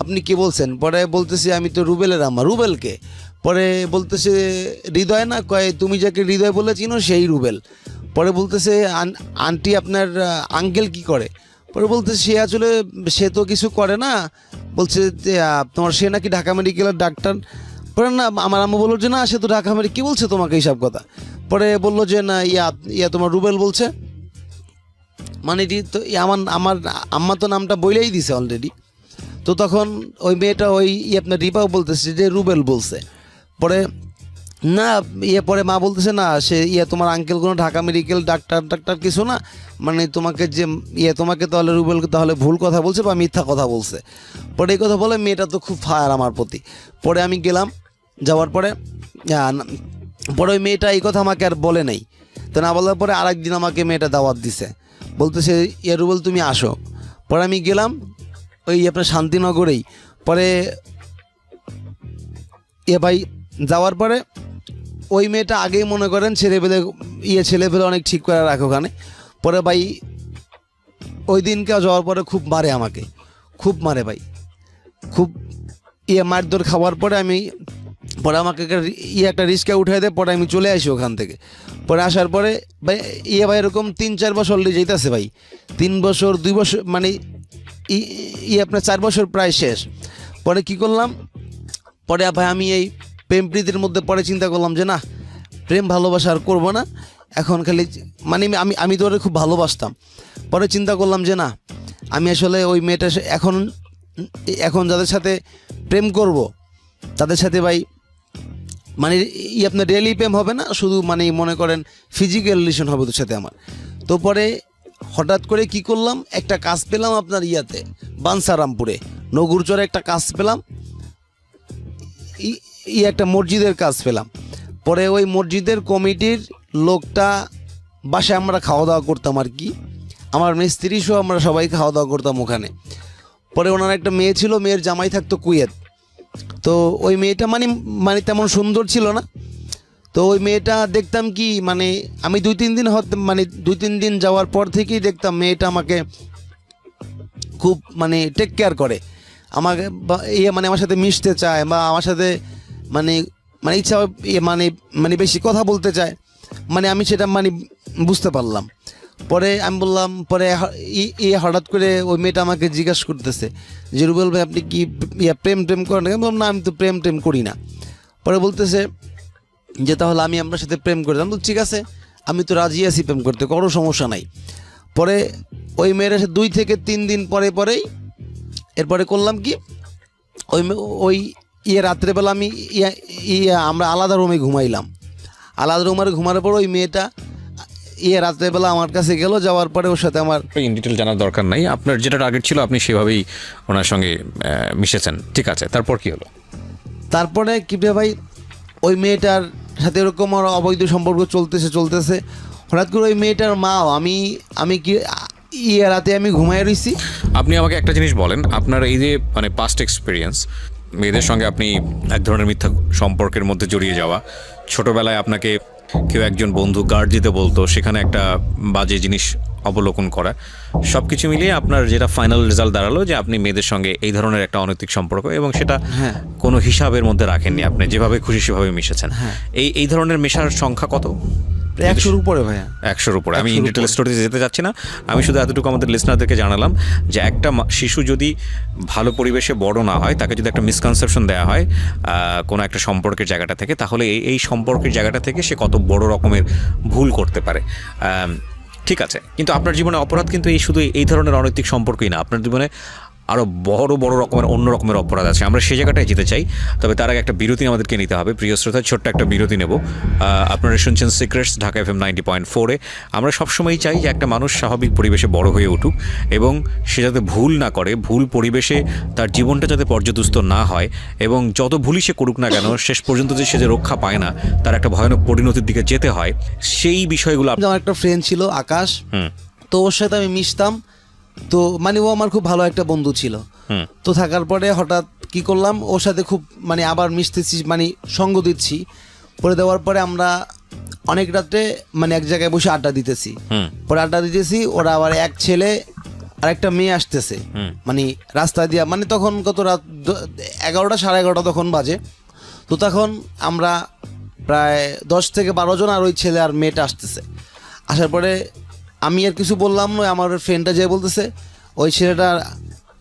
আপনি কি বলছেন? পরে বলতেছে আমি তো রুবেলের আম্মা। রুবেলকে? পরে বলতেছে হৃদয় না, কয় তুমি যাকে হৃদয় বলে চিনো সেই রুবেল। পরে বলতেছে আন্টি আপনার আঙ্কেল কি করে? পরে বলতেছে সে আসলে সে তো কিছু করে না, বলছে যে তোমার সে নাকি ঢাকা মেডিকেলের ডাক্তার। পরে না আমার আম্মু বললো যে না সে তো ঢাকা মেডিকেল, কী বলছে তোমাকে এইসব কথা? পরে বললো যে না তোমার রুবেল বলছে, মানে তো আমার আম্মা তো নামটা বইলেই দিছে অলরেডি। তো তখন ওই মেয়েটা ওই আপনার রিপাও বলতেছে যে রুবেল বলছে। পরে না পরে মা বলতেছে না সে তোমার আঙ্কেল কোনো ঢাকা মেডিকেল ডাক্তার কিছু না, মানে তোমাকে যে তোমাকে তাহলে রুবেলকে তাহলে ভুল কথা বলছে বা মিথ্যা কথা বলছে। পরে এই কথা বলে মেয়েটা তো খুব ফায়ার আমার প্রতি। পরে আমি গেলাম, যাওয়ার পরে পরে ওই মেয়েটা এই কথা আমাকে আর বলে নাই। তো না বলার পরে আরেকদিন আমাকে মেয়েটা দাওয়াত দিছে, বলতেছে রুবেল তুমি আসো। পরে আমি গেলাম ওই আপনার শান্তিনগরেই। পরে ভাই যাওয়ার পরে ওই মেয়েটা আগেই মনে করেন ছেলেপেলে অনেক ঠিক করে রাখে ওখানে। পরে ভাই ওই দিনকে যাওয়ার পরে খুব মারে আমাকে, খুব মারে ভাই, খুব মারধর খাওয়ার পরে পরে আমাকে একটা রিস্কা উঠাই দেয়। পরে আমি চলে আসি ওখান থেকে। পরে আসার পরে ভাই ভাই এরকম 3-4 বছর অলরেডি যেতেছে ভাই, 3 বছর 2 বছর মানে আপনার 4 বছর প্রায় শেষ। পরে কি করলাম, পরে ভাই আমি এই প্রেম প্রীতির মধ্যে পরে চিন্তা করলাম যে না প্রেম ভালোবাসা আর করবো না, এখন খালি মানে আমি তো ওরে খুব ভালোবাসতাম। পরে চিন্তা করলাম যে না আমি আসলে ওই মেয়েটা এখন যাদের সাথে প্রেম করব তাদের সাথে ভাই মানে আপনার ডেইলি প্রেম হবে না, শুধু মানে মনে করেন ফিজিক্যাল রিলেশন হবে তোর সাথে আমার। তো পরে হঠাৎ করে কি করলাম, একটা কাজ পেলাম আপনার বাঞ্ছারামপুরে নগুরচরে একটা কাজ পেলাম, একটা মসজিদের কাজ পেলাম। পরে ওই মসজিদের কমিটির লোকটা বাসায় আমরা খাওয়া দাওয়া করতাম আর কি, আমার মিস্ত্রি সহ আমরা সবাই খাওয়া দাওয়া করতাম ওখানে। পরে ওনার একটা মেয়ে ছিল, মেয়ের জামাই থাকতো কুয়েত। তো ওই মেয়েটা মানে তেমন সুন্দর ছিল না। তো ওই মেয়েটা দেখতাম কি মানে আমি 2-3 দিন যাওয়ার পর থেকেই দেখতাম মেয়েটা আমাকে খুব মানে টেক কেয়ার করে, আমাকে মানে আমার সাথে মিশতে চায় বা আমার সাথে মানে ইচ্ছা মানে বেশি কথা বলতে চায়, মানে আমি সেটা বুঝতে পারলাম। পরে আমি বললাম, পরে হঠাৎ করে ওই মেয়েটা আমাকে জিজ্ঞাসা করতেছে যে রুবেল ভাই আপনি কি প্রেম করেন? আমি বললাম না আমি তো প্রেম করি না। পরে বলতেছে যে তাহলে আমি আপনার সাথে প্রেম করি। আমি বলছি ঠিক আছে আমি তো রাজি আছি প্রেম করতে, কোনো সমস্যা নাই। পরে ওই মেয়ের 2 থেকে 3 দিন পরেই এরপরে করলাম কি ওই রাত্রেবেলা আমি আমরা আলাদা রুমে ঘুমাইলাম। আলাদা রুমে ঘুমানোর পর ওই মেয়েটা রাত্রেবেলা আমার কাছে গেল, যাওয়ার পরে ওর সাথে আমার ইন ডিটেল জানার দরকার নাই, আপনার যেটা টার্গেট ছিল আপনি সেভাবেই ওনার সঙ্গে মিশেছেন, ঠিক আছে। তারপর কি হলো? তারপরে কি ভাই ওই মেয়েটার সাথে এরকম আমার অবৈধ সম্পর্ক চলতেছে। হঠাৎ করে ওই মেয়েটার মা আমি কি রাতে আমি ঘুমায় রইছি। আপনি আমাকে একটা জিনিস বলেন, আপনার এই যে মানে পাস্ট এক্সপিরিয়েন্স, মেয়েদের সঙ্গে আপনি এক ধরনের মিথ্যা সম্পর্কের মধ্যে জড়িয়ে যাওয়া, ছোটবেলায় আপনাকে কেউ একজন বন্ধু গার্ড দিতে বলতো, সেখানে একটা বাজে জিনিস অবলোকন করা, সব কিছু মিলিয়ে আপনার যেটা ফাইনাল রেজাল্ট দাঁড়ালো যে আপনি মেয়েদের সঙ্গে এই ধরনের একটা অনৈতিক সম্পর্ক, এবং সেটা কোনো হিসাবের মধ্যে রাখেননি, আপনি যেভাবে খুশি সেভাবে মিশেছেন। এই ধরনের মেশার সংখ্যা কত? প্রায় 100-র উপরে ভাইয়া। 100-র উপরে। আমি 100-র ইন ডিটেল উপরে। স্টোরিতে যেতে যাচ্ছি না, আমি শুধু এতটুকু আমাদের লিসনারদেরকে জানালাম যে একটা শিশু যদি ভালো পরিবেশে বড় না হয়, তাকে যদি একটা মিসকনসেপশন দেওয়া হয় কোনো একটা সম্পর্কের জায়গাটা থেকে, তাহলে এই সম্পর্কের জায়গাটা থেকে সে কত বড় রকমের ভুল করতে পারে। ঠিক আছে, কিন্তু আপনার জীবনে অপরাধ কিন্তু শুধু এই ধরনের অনৈতিক সম্পর্কই না, আপনার জীবনে আরও বড় বড় রকমের অন্য রকমের অপরাধ আছে। আমরা সেই জায়গাটায় যেতে চাই, তবে তার আগে একটা বিরতি আমাদেরকে নিতে হবে। প্রিয় শ্রোতা, ছোট্ট একটা বিরতি নেব। আপনারা শুনছেন সিক্রেটস, ঢাকা FM 90.4-এ। আমরা সবসময়ই চাই যে একটা মানুষ স্বাভাবিক পরিবেশে বড় হয়ে উঠুক এবং সে যাতে ভুল না করে, ভুল পরিবেশে তার জীবনটা যাতে পর্যদুস্ত না হয়, এবং যত ভুলই সে করুক না কেন শেষ পর্যন্ত যে সে যে রক্ষা পায় না, তার একটা ভয়ানক পরিণতির দিকে যেতে হয়, সেই বিষয়গুলো আমার একটা ফ্রেন্ড ছিল আকাশ, তো ওর সাথে আমি মিশতাম, তো মানে ও আমার খুব ভালো একটা বন্ধু ছিল। তো থাকার পরে হঠাৎ কি করলাম, ওর সাথে খুব মানে আবার মিশতেছি, মানে সঙ্গ দিচ্ছি। পরে দেওয়ার পরে আমরা অনেক রাত্রে মানে এক জায়গায় বসে আড্ডা দিতেছি। পরে আড্ডা দিতেছি, ওরা আবার এক ছেলে আর একটা মেয়ে আসতেছে মানে রাস্তা দিয়া, মানে তখন কত রাত 11টা 11:30 তখন বাজে। তো তখন আমরা প্রায় 10 থেকে 12 জন, আর ওই ছেলে আর মেয়েটা আসতেছে। আসার পরে আমি আর কিছু বললাম না, আমার ফ্রেন্ডটা যে বলতেছে ওই ছেলেটা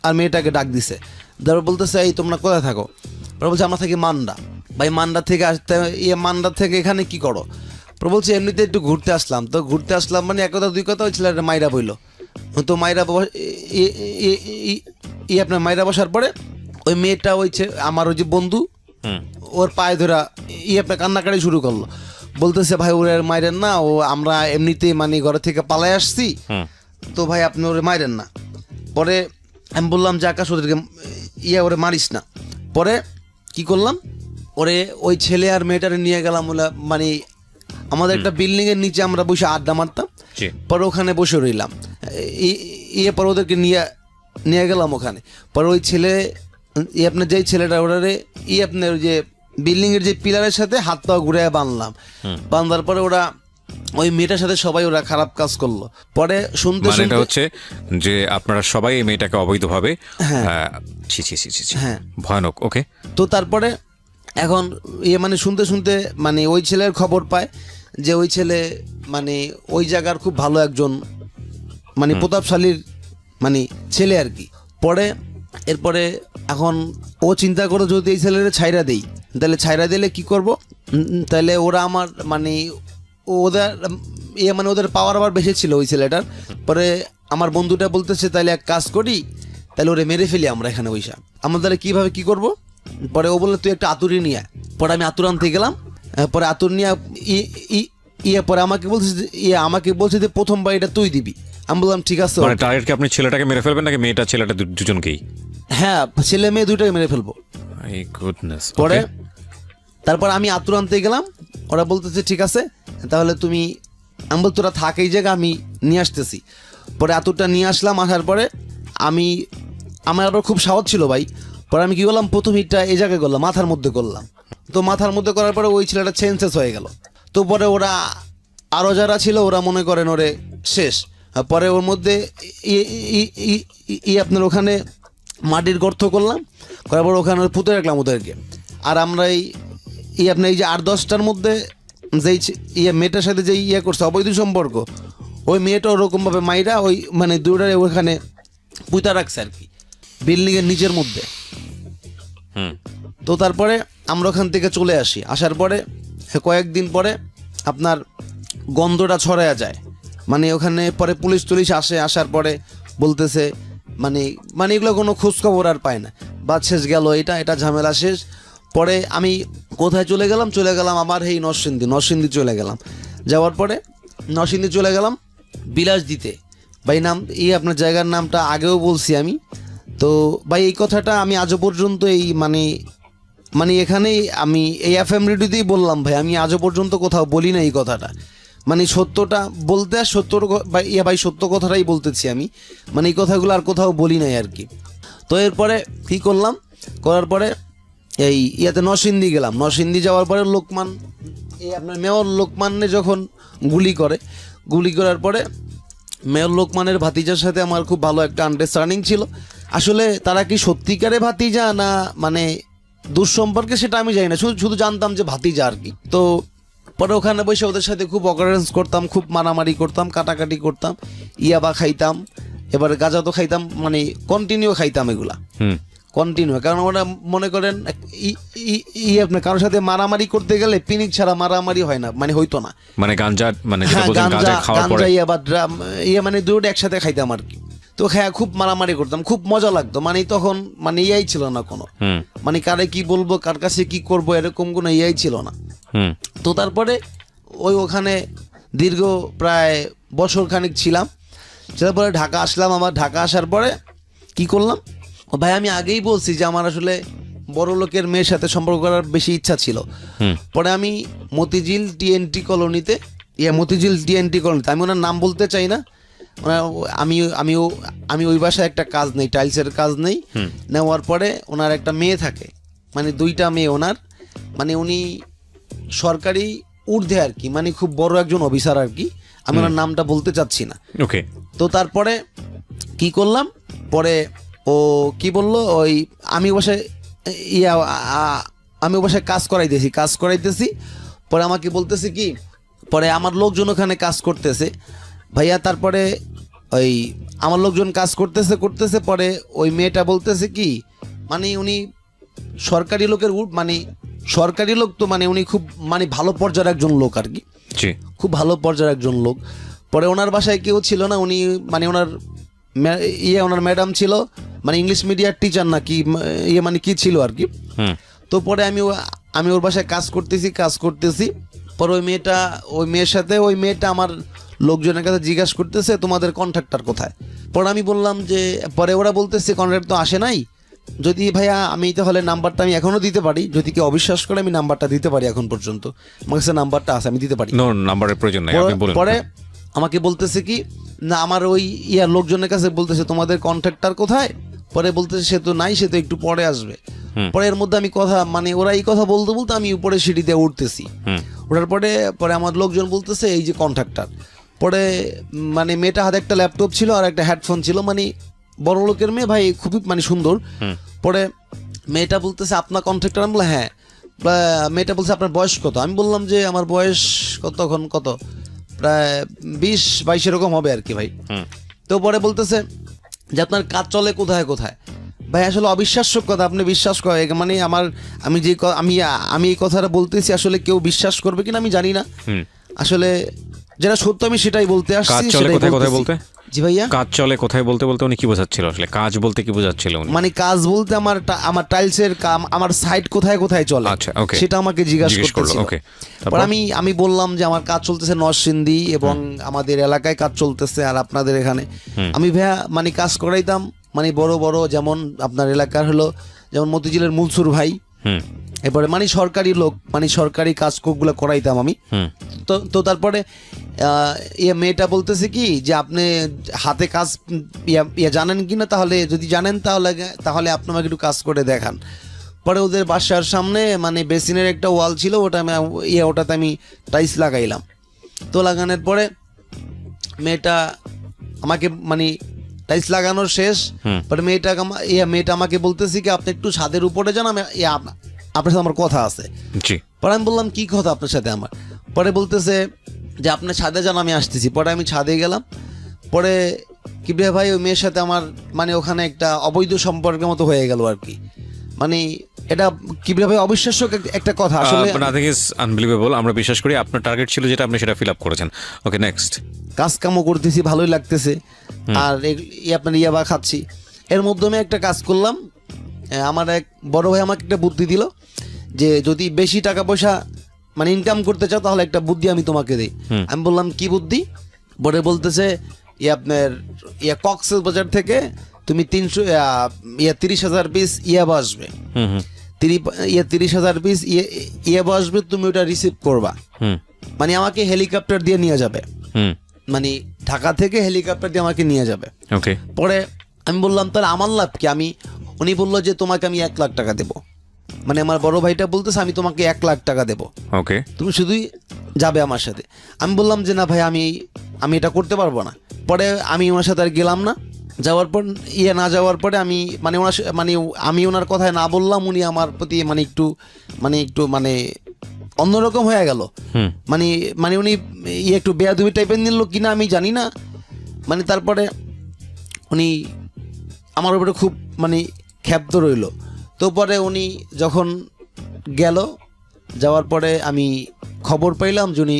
আর মেয়েটাকে ডাক দিছে, তারপর বলতেছে এই তোমরা কোথায় থাকো? ওরা বলছে আমরা থাকি মান্ডা। ভাই মান্ডা থেকে আসতে, মান্ডা থেকে এখানে কি করো? ওরা বলছে এমনিতে একটু ঘুরতে আসলাম। তো ঘুরতে আসলাম মানে এক কথা দুই কথা, ওই ছেলেটা মাইরা বইলো। তো মাইরা আপনার মাইরা বসার পরে ওই মেয়েটা ওই আমার ওই যে বন্ধু ওর পায়ে ধরা আপনার কান্নাকাটি শুরু করলো, বলতেছে ভাই ওরে মাইরেন না, ও আমরা এমনিতেই মানে ঘরে থেকে পালাই আসছি, তো ভাই আপনি ওরে মাইরেন না। পরে আমি বললাম যে আকাশ ওদেরকে ওরে মারিস না। পরে কি করলাম, ওরে ওই ছেলে আর মেয়েটারে নিয়ে গেলাম মানে আমাদের একটা বিল্ডিং এর নিচে আমরা বসে আড্ডা মারতাম। পরে ওখানে বসে রইলাম, পরে ওদেরকে নিয়ে গেলাম ওখানে। পরে ওই ছেলে আপনার যেই ছেলেটা ওরারে আপনার ওই যে বিল্ডিং এর যে পিলারের সাথে হাত পা ঘুরে বাঁধলাম। বাঁধার পরে ওরা ওই মেয়েটার সাথে সবাই ওরা খারাপ কাজ করলো। পরে শুনতে মানে এটা হচ্ছে যে আপনারা সবাই এই মেয়েটাকে অবৈধভাবে, হ্যাঁ ভয়ানক। ওকে, তো তারপরে এখন মানে শুনতে শুনতে মানে ওই ছেলের খবর পায় যে ওই ছেলে মানে ওই জায়গার খুব ভালো একজন মানে প্রতাপশালীর মানে ছেলে আর কি। পরে এরপরে এখন ও চিন্তা করো যদি এই ছেলের ছাইরা দেই, তাহলে ছাইরা দিলে কি করব, তাহলে ওরা আমার মানে ওদের মানে ওদের পাওয়ার আবার বেশি ছিল ওই ছেলেটার। পরে আমার বন্ধুটা বলতেছে তাহলে এক কাজ করি, তাহলে ওরে মেরে ফেলি আমরা এখানে বৈশা, আমরা তাহলে কীভাবে কী করব? পরে ও বললো তুই একটা আতুরি নিয়ে আয়। পরে আমি আতুর আনতে গেলাম, পরে আতুর নিয়ে পরে আমাকে বলছে যে প্রথমবার এটা তুই দিবি। আমি বললাম ঠিক আছে। মানে টার্গেট কি আপনি ছেলেটাকে মেরে ফেলবেন নাকি মেয়েটা ছেলেটা দুজনকেই? হ্যাঁ, ছেলে মেয়ে দুইটাকে মেরে ফেলবো। পরে তারপর আমি আতুর আনতে গেলাম, ওরা বলতেছে ঠিক আছে তাহলে তুমি, আমি বল তোরা থাক এই জায়গা, আমি নিয়ে আসতেছি। পরে আতুরটা নিয়ে আসলাম, আসার পরে আমার আরও খুব সাহস ছিল ভাই। পরে আমি কি করলাম, প্রথম হিটটা এই জায়গায় করলাম, মাথার মধ্যে করলাম। তো মাথার মধ্যে করার পরে ওই ছেলেটা সেন্সলেস হয়ে গেল। তো পরে ওরা আরও যারা ছিল ওরা মনে করেন ওরে শেষ। পরে ওর মধ্যে আপনার ওখানে মাটির গর্ত করলাম, করার পর ওখানে পুঁতে রাখলাম ওদেরকে। আর আমরা আপনার এই যে 8-10টার মধ্যে যেই মেয়েটার সাথে যেই করছে অবৈধ সম্পর্ক, ওই মেয়েটা ওরকমভাবে মাইরা ওই মানে দুটারে ওখানে পুঁতা রাখছে আর কি, বিল্ডিংয়ের নিচের মধ্যে। তো তারপরে আমরা ওখান থেকে চলে আসি। আসার পরে কয়েকদিন পরে আপনার গন্ধটা ছড়ায়া যায়, মানে ওখানে পরে পুলিশ টুলিশ আসে। আসার পরে বলতেছে মানে এগুলো কোনো খোঁজখবর আর পায় না, বাদ শেষ গেল, এটা ঝামেলা শেষ। পরে আমি কোথায় চলে গেলাম আমার এই নরসিংদী চলে গেলাম। যাওয়ার পরে নরসিংদী চলে গেলাম বিলাস দিতে। ভাই নাম আপনার জায়গার নামটা আগেও বলছি আমি। তো ভাই এই কথাটা আমি আজও পর্যন্ত এই মানে এখানেই আমি এই FM রেডিওতেই বললাম ভাই, আমি আজও পর্যন্ত কোথাও বলি না এই কথাটা। মানে সত্যটা বলতে আর ভাই সত্য কথাটাই বলতেছি আমি, মানে এই কথাগুলো আর কোথাও বলি নাই আর কি। তো এরপরে কী করলাম, করার পরে এই নরসিংদী গেলাম। নরসিংদী যাওয়ার পরে লোকমান আপনার মেয়র লোকমানে যখন গুলি করার পরে মেয়র লোকমানের ভাতিজার সাথে আমার খুব ভালো একটা আন্ডারস্ট্যান্ডিং ছিল। আসলে তারা কি সত্যিকারে ভাতিজা না মানে দুঃসম্পর্কে সেটা আমি জানি না, শুধু জানতাম যে ভাতিজা আর কি। তো পরে ওখানে বসে ওদের সাথে খুব অকারেন্স করতাম, খুব মারামারি করতাম, কাটাকাটি করতাম, ইয়াবা খাইতাম, এবার গাঁজা তো খাইতাম, মানে কন্টিনিউ খাইতাম এগুলা কন্টিনিউ। কারণ ওরা মনে করেন আপনার কারোর সাথে মারামারি করতে গেলে পিনিক ছাড়া মারামারি হয় না, মানে হইতো না। মানে গাঞ্জা, মানে যেটা হ্যাঁ, বলছেন গাঞ্জা খাওয়ার পরে গাঞ্জা ইয়াবা মানে দুটো একসাথে খাইতাম আর কি। তো হ্যাঁ, খুব মারামারি করতাম, খুব মজা লাগতো। মানে তখন মানে ইয়াই ছিল না কোনো, মানে কারে কি বলবো, কার কাছে কি করব, এরকম কোনো ইয়াই ছিল না। তো তারপরে ওখানে দীর্ঘ প্রায় বছর খানিক ছিলাম। তারপরে ঢাকা আসলাম। আমার ঢাকা আসার পরে কি করলাম, ভাই আমি আগেই বলছি যে আমার আসলে বড় লোকের মেয়ের সাথে সম্পর্ক করার বেশি ইচ্ছা ছিল। পরে আমি মতিঝিল টিএনটি কলোনিতে, আমি ওনার নাম বলতে চাই না, আমি ওই বাসায় একটা কাজ নেই, টাইলসের কাজ নেই, নেওয়ার পরে ওনার একটা মেয়ে থাকে, মানে 2টা মেয়ে ওনার, মানে উনি সরকারি ঊর্ধ্বে আর কি, মানে খুব বড় একজন অফিসার আর কি, আমি ওনার নামটা বলতে চাচ্ছি না। ওকে। তো তারপরে কি করলাম, পরে ও কি বললো, ওই আমি বাসায় কাজ করাইতেছি, পরে আমাকে বলতেছে কি, পরে আমার লোকজন ওখানে কাজ করতেছে ভাইয়া, তারপরে ওই আমার লোকজন কাজ করতেছে পরে ওই মেয়েটা বলতেছে কি, মানে উনি সরকারি লোকের মানে সরকারি লোক, তো মানে উনি খুব মানে ভালো পর্যায়ের একজন লোক আর কি, খুব ভালো পর্যায়ের একজন লোক। পরে ওনার বাসায় কেউ ছিল না, উনি মানে ওনার ম্যাডাম ছিল, মানে ইংলিশ মিডিয়ার টিচার না কি মানে কি ছিল আর কি। তো পরে আমি ওর বাসায় কাজ করতেছি, পরে ওই মেয়েটা আমার লোকজনের কাছে জিজ্ঞাসা করতেছে তোমাদের কন্ট্রাক্টর কোথায়। পরে আমি বললাম যে, পরে ওরা বলতেছে কন্ট্রাক্টর তো আসে নাই, যদি ভাইয়া আমি তাহলে নাম্বারটা আমি এখনো দিতে পারি, যদি কেউ অবিশ্বাস করে আমি নাম্বারটা দিতে পারি, এখন পর্যন্ত আমার কাছে নাম্বারটা আছে, আমি দিতে পারি। নাম্বারের প্রয়োজন নাই, আপনি বলুন। পরে আমাকে বলতেছে কি না, আমার ওই লোকজনের কাছে বলতেছে তোমাদের কন্ট্রাক্টর কোথায়, পরে বলতেছে সে তো নাই, সে তো একটু পরে আসবে। পরে এর মধ্যে আমি কথা, মানে ওরা এই কথা বলতে বলতে আমি উপরে সিঁড়িতে উঠতেছি, ওঠার পরে আমার লোকজন বলতেছে এই যে কন্ট্রাক্টর। পরে মানে মেয়েটা হাতে একটা ল্যাপটপ ছিল আর একটা হেডফোন ছিল, মানে বড় লোকের মেয়ে ভাই, খুবই মানে সুন্দর। পরে মেয়েটা বলতেছে আপনার কন্ট্রাক্টর, আমি বললাম হ্যাঁ। মেয়েটা বলছে আপনার বয়স কত, আমি বললাম যে আমার বয়স কত প্রায় 20-22 এরকম হবে আর কি ভাই। তো পরে বলতেছে যে আপনার কাজ চলে কোথায় কোথায়। ভাই আসলে অবিশ্বাস্য কথা, আপনি বিশ্বাস করে মানে আমি এই কথাটা বলতেছি, আসলে কেউ বিশ্বাস করবে কিনা আমি জানি না, আসলে যেটা সত্য আমি সেটাই বলতে আসছি। কোথায় বলতে, জি ভাইয়া, কাজ চলে কোথায় বলতে উনি কি বোঝাচ্ছিল আসলে, কাজ বলতে কি বোঝাচ্ছিল উনি? মানে কাজ বলতে আমার টাইলসের কাম, আমার সাইট কোথায় কোথায় চলে, আচ্ছা ওকে, সেটা আমাকে জিজ্ঞাসা করতেছিল। ওকে, তারপর আমি বললাম যে আমার কাজ চলতেছে নরসিংদী এবং আমাদের এলাকায় কাজ চলতেছে, আর আপনাদের এখানে আমি ভাইয়া মানে কাজ করাইতাম, মানে বড় বড় যেমন আপনার এলাকার হলো যেমন মতিঝিলের মুলসুর ভাই, এরপরে মানে সরকারি লোক, মানে সরকারি কাজগুলো করাইতাম আমি। তো তারপরে মেয়েটা বলতেছে কি যে আপনি হাতে কাজ জানেন কি না, তাহলে যদি জানেন তাহলে আপনি আমাকে একটু কাজ করে দেখান। পরে ওদের বাসার সামনে মানে বেসিনের একটা ওয়াল ছিল, ওটাতে আমি টাইলস লাগাইলাম। তো লাগানোর পরে মেয়েটা আমাকে মানে টাইলস লাগানোর শেষ, পরে মেয়েটা আমাকে বলতেছে কি আপনি একটু ছাদের উপরে যান, আপনার সাথে আমার কথা আছে। পরে আমি বললাম কি কথা আপনার সাথে আমার, পরে বলতেছে যে আপনি ছাদে যান, আমি আসতেছি। পরে আমি ছাদে গেলাম, পরে কিবরিয়া ভাই ওই মেয়ের সাথে আমার মানে ওখানে একটা অবৈধ সম্পর্কের মতো হয়ে গেল আর কি। মানে এটা কিবরিয়া ভাই অবিশ্বাস্য একটা কথা, আসলে নাথিং ইজ আনবিলিভেবল। আমরা বিশ্বাস করি আপনার টার্গেট ছিল যেটা, আপনি সেটা ফিল আপ করেছেন। ওকে, নেক্সট। কাজ কামও করতেছি, ভালোই লাগতেছে, আর আপনার ইয়াবা খাচ্ছি। এর মাধ্যমে একটা কাজ করলাম, আমার এক বড় ভাই আমাকে একটা বুদ্ধি দিল যে যদি বেশি টাকা পয়সা মানে ইনকাম করতে চাও তাহলে একটা বুদ্ধি আমি তোমাকে দিই। আমি বললাম কি বুদ্ধি, পরে বলতেছে আপনার কক্সবাজার থেকে তুমি 30,000 পিস ইয়াবা আসবে, 30,000 পিস ইয়াবা আসবে, তুমি ওটা রিসিভ করবা, মানে আমাকে হেলিকপ্টার দিয়ে নিয়ে যাবে, মানে ঢাকা থেকে হেলিকপ্টার দিয়ে আমাকে নিয়ে যাবে। ওকে। পরে আমি বললাম তাহলে আমার লাভ কি, উনি বললো যে তোমাকে আমি 1 লাখ টাকা দেবো, মানে আমার বড় ভাইটা বলতেছে আমি তোমাকে 1 লাখ টাকা দেবো, ওকে, তুমি শুধুই যাবে আমার সাথে। আমি বললাম যে না ভাই, আমি এটা করতে পারবো না। পরে আমি ওনার সাথে আর গেলাম না। যাওয়ার পর না যাওয়ার পরে আমি আমি ওনার কথায় না বললাম, উনি আমার প্রতি মানে একটু অন্যরকম হয়ে গেল। হুম মানে মানে উনি একটু বেয়াদবি টাইপের নিল কিনা আমি জানি না। মানে তারপরে উনি আমার উপরে খুব মানে ক্ষাব্ধ রইল। তো পরে উনি যখন গেল, যাওয়ার পরে আমি খবর পাইলাম যে উনি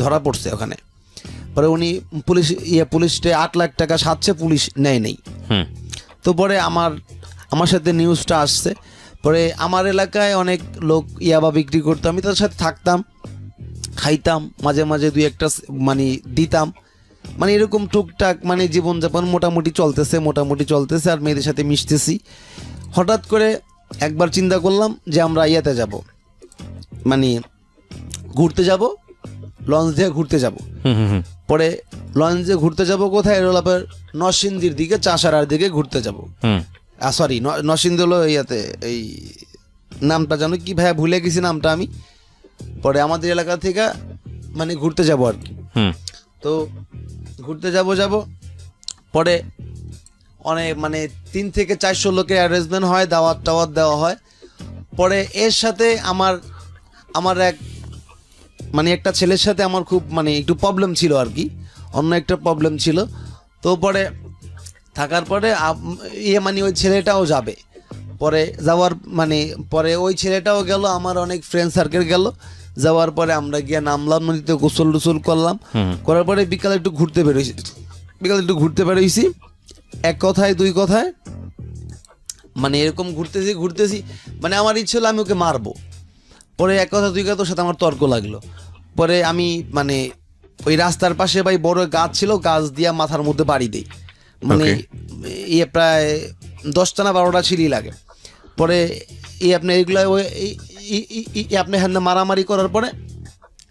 ধরা পড়ছে ওখানে। পরে উনি পুলিশে 8 লাখ টাকা সাথে পুলিশ নেয় নেই। হুম তো পরে আমার সাথে নিউজটা আসছে। পরে আমার এলাকায় অনেক লোক ইয়াবা বিক্রি করতো, আমি তাদের সাথে থাকতাম, খাইতাম, মাঝে মাঝে 2-1টা মানে দিতাম। মানে এরকম টুকটাক মানে জীবনযাপন মোটামুটি চলতেছে আর মেয়েদের সাথে মিশতেছি। হঠাৎ করে একবার চিন্তা করলাম যে আমরা ইয়াতে যাব, মানে ঘুরতে যাব, লঞ্চ দিয়ে ঘুরতে যাব। হুম হুম হুম পরে লঞ্চ দিয়ে ঘুরতে যাব কোথায়, এর হলো আপনার নরসিংদীর দিকে, চাষারার দিকে ঘুরতে যাব। হুম সরি, নরসিংদী হলো ইয়াতে, এই নামটা জানো কি ভাইয়া, ভুলে গেছি নামটা আমি। পরে আমাদের এলাকা থেকে মানে ঘুরতে যাব আর কি। হুম তো ঘুরতে যাব পরে অনেক মানে 300 থেকে 400 লোকের অ্যারেঞ্জমেন্ট হয়, দাওয়াত দেওয়া হয়। পরে এর সাথে আমার মানে একটা ছেলের সাথে আমার খুব মানে একটু প্রবলেম ছিল আর কি, অন্য একটা প্রবলেম ছিল। তো পরে থাকার পরে মানে ওই ছেলেটাও যাবে। পরে যাওয়ার মানে পরে ওই ছেলেটাও গেল, আমার অনেক ফ্রেন্ড সার্কেল গেল। যাওয়ার পরে আমরা গিয়ে নামলাম নদীতে, গোসল টোসল করলাম। করার পরে বিকালে একটু ঘুরতে বেরোইছি। এক কথায় 2 কথায় মানে এরকম ঘুরতেছি মানে আমার ইচ্ছে হলো আমি ওকে মারবো। পরে এক কথা 2 কথা ওর সাথে আমার তর্ক লাগলো। পরে আমি মানে ওই রাস্তার পাশে ভাই বড় গাছ ছিল, গাছ দিয়া মাথার মধ্যে বাড়ি দেই। মানে প্রায় 10টা না 12টা ছিলি লাগে। পরে আপনি এইগুলো আপনি হ্যান্ডে মারামারি করার পরে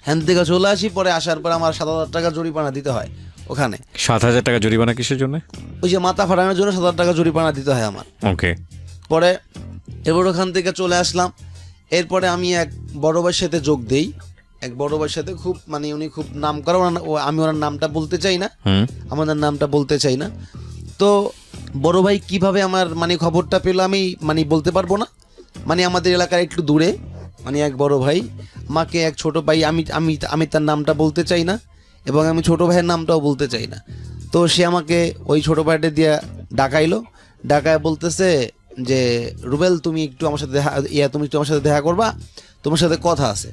হ্যান্ড থেকে চলে আসি। পরে আসার পরে আমার 7,000 টাকা জরিমানা দিতে হয় ওখানে। 7,000 টাকা জরিমানা কিসের জন্য? ওই যে মাথা ফাটানোর জন্য 7,000 টাকা জরিমানা দিতে হয় আমার। ওকে। পরে এবার ওখান থেকে চলে আসলাম। এরপরে আমি এক বড় ভাইয়ের সাথে যোগ দেই, এক বড় ভাইয়ের সাথে খুব মানে উনি খুব নাম করা, আমি ওনার নামটা বলতে চাই না, আমাদের নামটা বলতে চাই না। তো বড় ভাই কিভাবে আমার মানে খবরটা পেল আমি মানে বলতে পারবো না। মানে আমাদের এলাকার একটু দূরে মানে এক বড় ভাই আমাকে, এক ছোট ভাই, আমি তার নামটা বলতে চাই না এবং আমি ছোট ভাইয়ের নামটাও বলতে চাই না। তো সে আমাকে ওই ছোট ভাইটা দিয়ে ডাকায় বলতেছে যে রুবেল তুমি একটু আমার সাথে দেখা করবা, তোমার সাথে কথা আছে।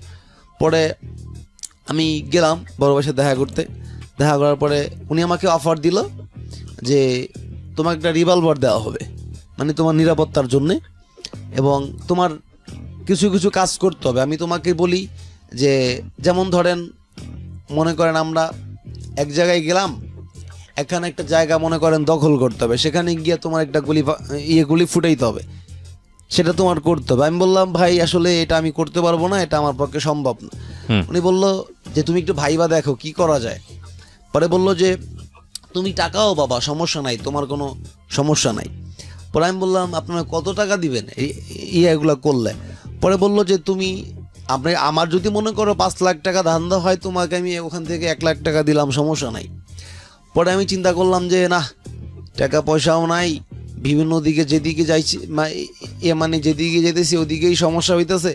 পরে আমি গেলাম বড় ভাইয়ের সাথে দেখা করার পরে উনি আমাকে অফার দিল যে তোমাকে একটা রিভলভার দেওয়া হবে মানে তোমার নিরাপত্তার জন্যে, এবং তোমার কিছু কিছু কাজ করতে হবে। আমি তোমাকে বলি যে যেমন ধরেন মনে করেন আমরা এক জায়গায় গেলাম, এখানে একটা জায়গা মনে করেন দখল করতে হবে, সেখানে গিয়ে তোমার একটা গুলি ফুটাইতে হবে, সেটা তোমার করতে হবে। আমি বললাম ভাই আসলে এটা আমি করতে পারবো না, এটা আমার পক্ষে সম্ভব না। উনি বলল যে তুমি একটু ভাইবা দেখো কি করা যায়। পরে বললো যে তুমি টাকাও বাবা, সমস্যা নাই, তোমার কোনো সমস্যা নাই। পরে আমি বললাম আপনারা কত টাকা দিবেন এগুলো করলে? পরে বললো যে আমার যদি মনে করো 5 লাখ টাকা ধান্দা হয়, তোমাকে আমি ওখান থেকে 1 লাখ টাকা দিলাম, সমস্যা নাই। পরে আমি চিন্তা করলাম যে না, টাকা পয়সাও নাই, বিভিন্ন দিকে যেদিকে যাইছি মানে যেদিকে যেতেছি ওদিকেই সমস্যা হইতেছে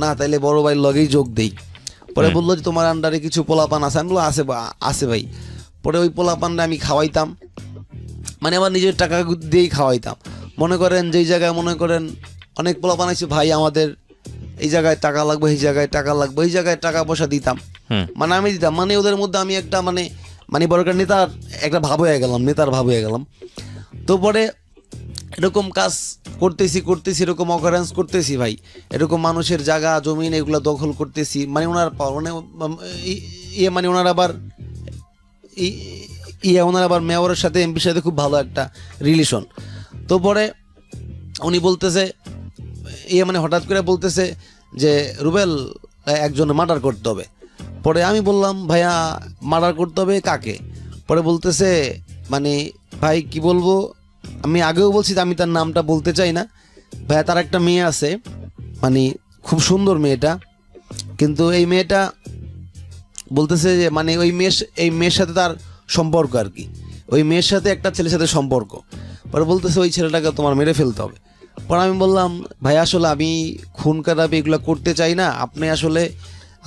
না, তাইলে বড় ভাইয়ের লগেই যোগ দেই। পরে বললো যে তোমার আন্ডারে কিছু পোলাপান আছে। আমি বললো আছে ভাই। পরে ওই পোলাপানটা আমি খাওয়াইতাম, মানে আমার নিজের টাকা দিয়েই খাওয়াইতাম। মনে করেন যেই জায়গায় মনে করেন অনেক পোলাপান আছে ভাই আমাদের এই জায়গায় টাকা লাগবে, এই জায়গায় টাকা লাগবে, এই জায়গায় টাকা পয়সা দিতাম, মানে আমি দিতাম। মানে ওদের মধ্যে আমি একটা মানে বড় একটা নেতার ভাব হয়ে গেলাম। তো পরে এরকম কাজ করতেছি এরকম অকারেন্স করতেছি ভাই, এরকম মানুষের জায়গা জমিন এগুলো দখল করতেছি। মানে ওনার আবার মেয়রের সাথে এমপির সাথে খুব ভালো একটা রিলেশন। তো পরে উনি বলতেছে মানে হঠাৎ করে বলতেছে যে রুবেল একজন মার্ডার করতে হবে। পরে আমি বললাম ভাইয়া মার্ডার করতে হবে কাকে? পরে বলতেছে মানে ভাই কি বলবো, আমি আগেও বলছি আমি তার নামটা বলতে চাই না ভাইয়া, তার একটা মেয়ে আছে, মানে খুব সুন্দর মেয়েটা, কিন্তু এই মেয়েটা বলতেছে যে মানে এই মেয়ের সাথে তার সম্পর্ক আর কি, ওই মেয়ের সাথে একটা ছেলের সাথে সম্পর্ক। পরে বলতেছে ওই ছেলেটাকে তোমার মেরে ফেলতে হবে। পরে আমি বললাম ভাই আসলে আমি খুন খারাপ এগুলো করতে চাই না, আপনি আসলে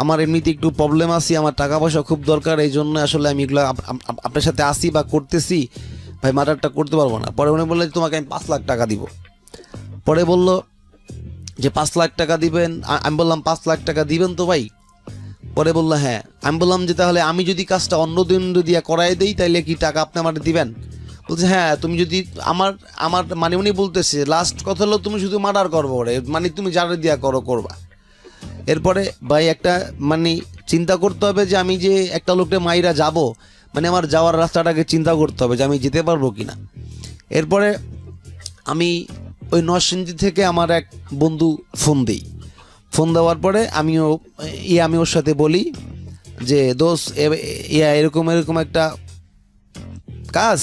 আমার এমনিতে একটু প্রবলেম আছে, আমার টাকা পয়সা খুব দরকার, এই জন্য আসলে আমি এগুলো আপনার সাথে আসি বা করতেছি, ভাই মার্ডারটা করতে পারবো না। পরে উনি বললেন তোমাকে আমি 5 লাখ টাকা দিব। পরে বলল যে 5 লাখ টাকা দিবেন। আমি বললাম 5 লাখ টাকা দিবেন তো ভাই? পরে বললো হ্যাঁ। আমি বললাম যে তাহলে আমি যদি কাজটা অন্য দিন দিয়ে করাই দিই তাহলে কি টাকা আপনি আমার দিবেন? বলছে হ্যাঁ, তুমি যদি আমার আমার মানে উনি বলতেছে লাস্ট কথা হলো তুমি শুধু মার্ডার করবো ওরে, মানে তুমি যারে দিয়া করবা। এরপরে ভাই একটা মানে চিন্তা করতে হবে যে আমি যে একটা লোকটা মাইরা যাব, মানে আমার যাওয়ার রাস্তাটাকে চিন্তা করতে হবে যে আমি যেতে পারবো কিনা। এরপরে আমি ওই নরসিংদী থেকে আমার এক বন্ধু ফোন দিই। ফোন দেওয়ার পরে আমি ওর সাথে বলি যে দোস্ত এরকম এরকম একটা কাজ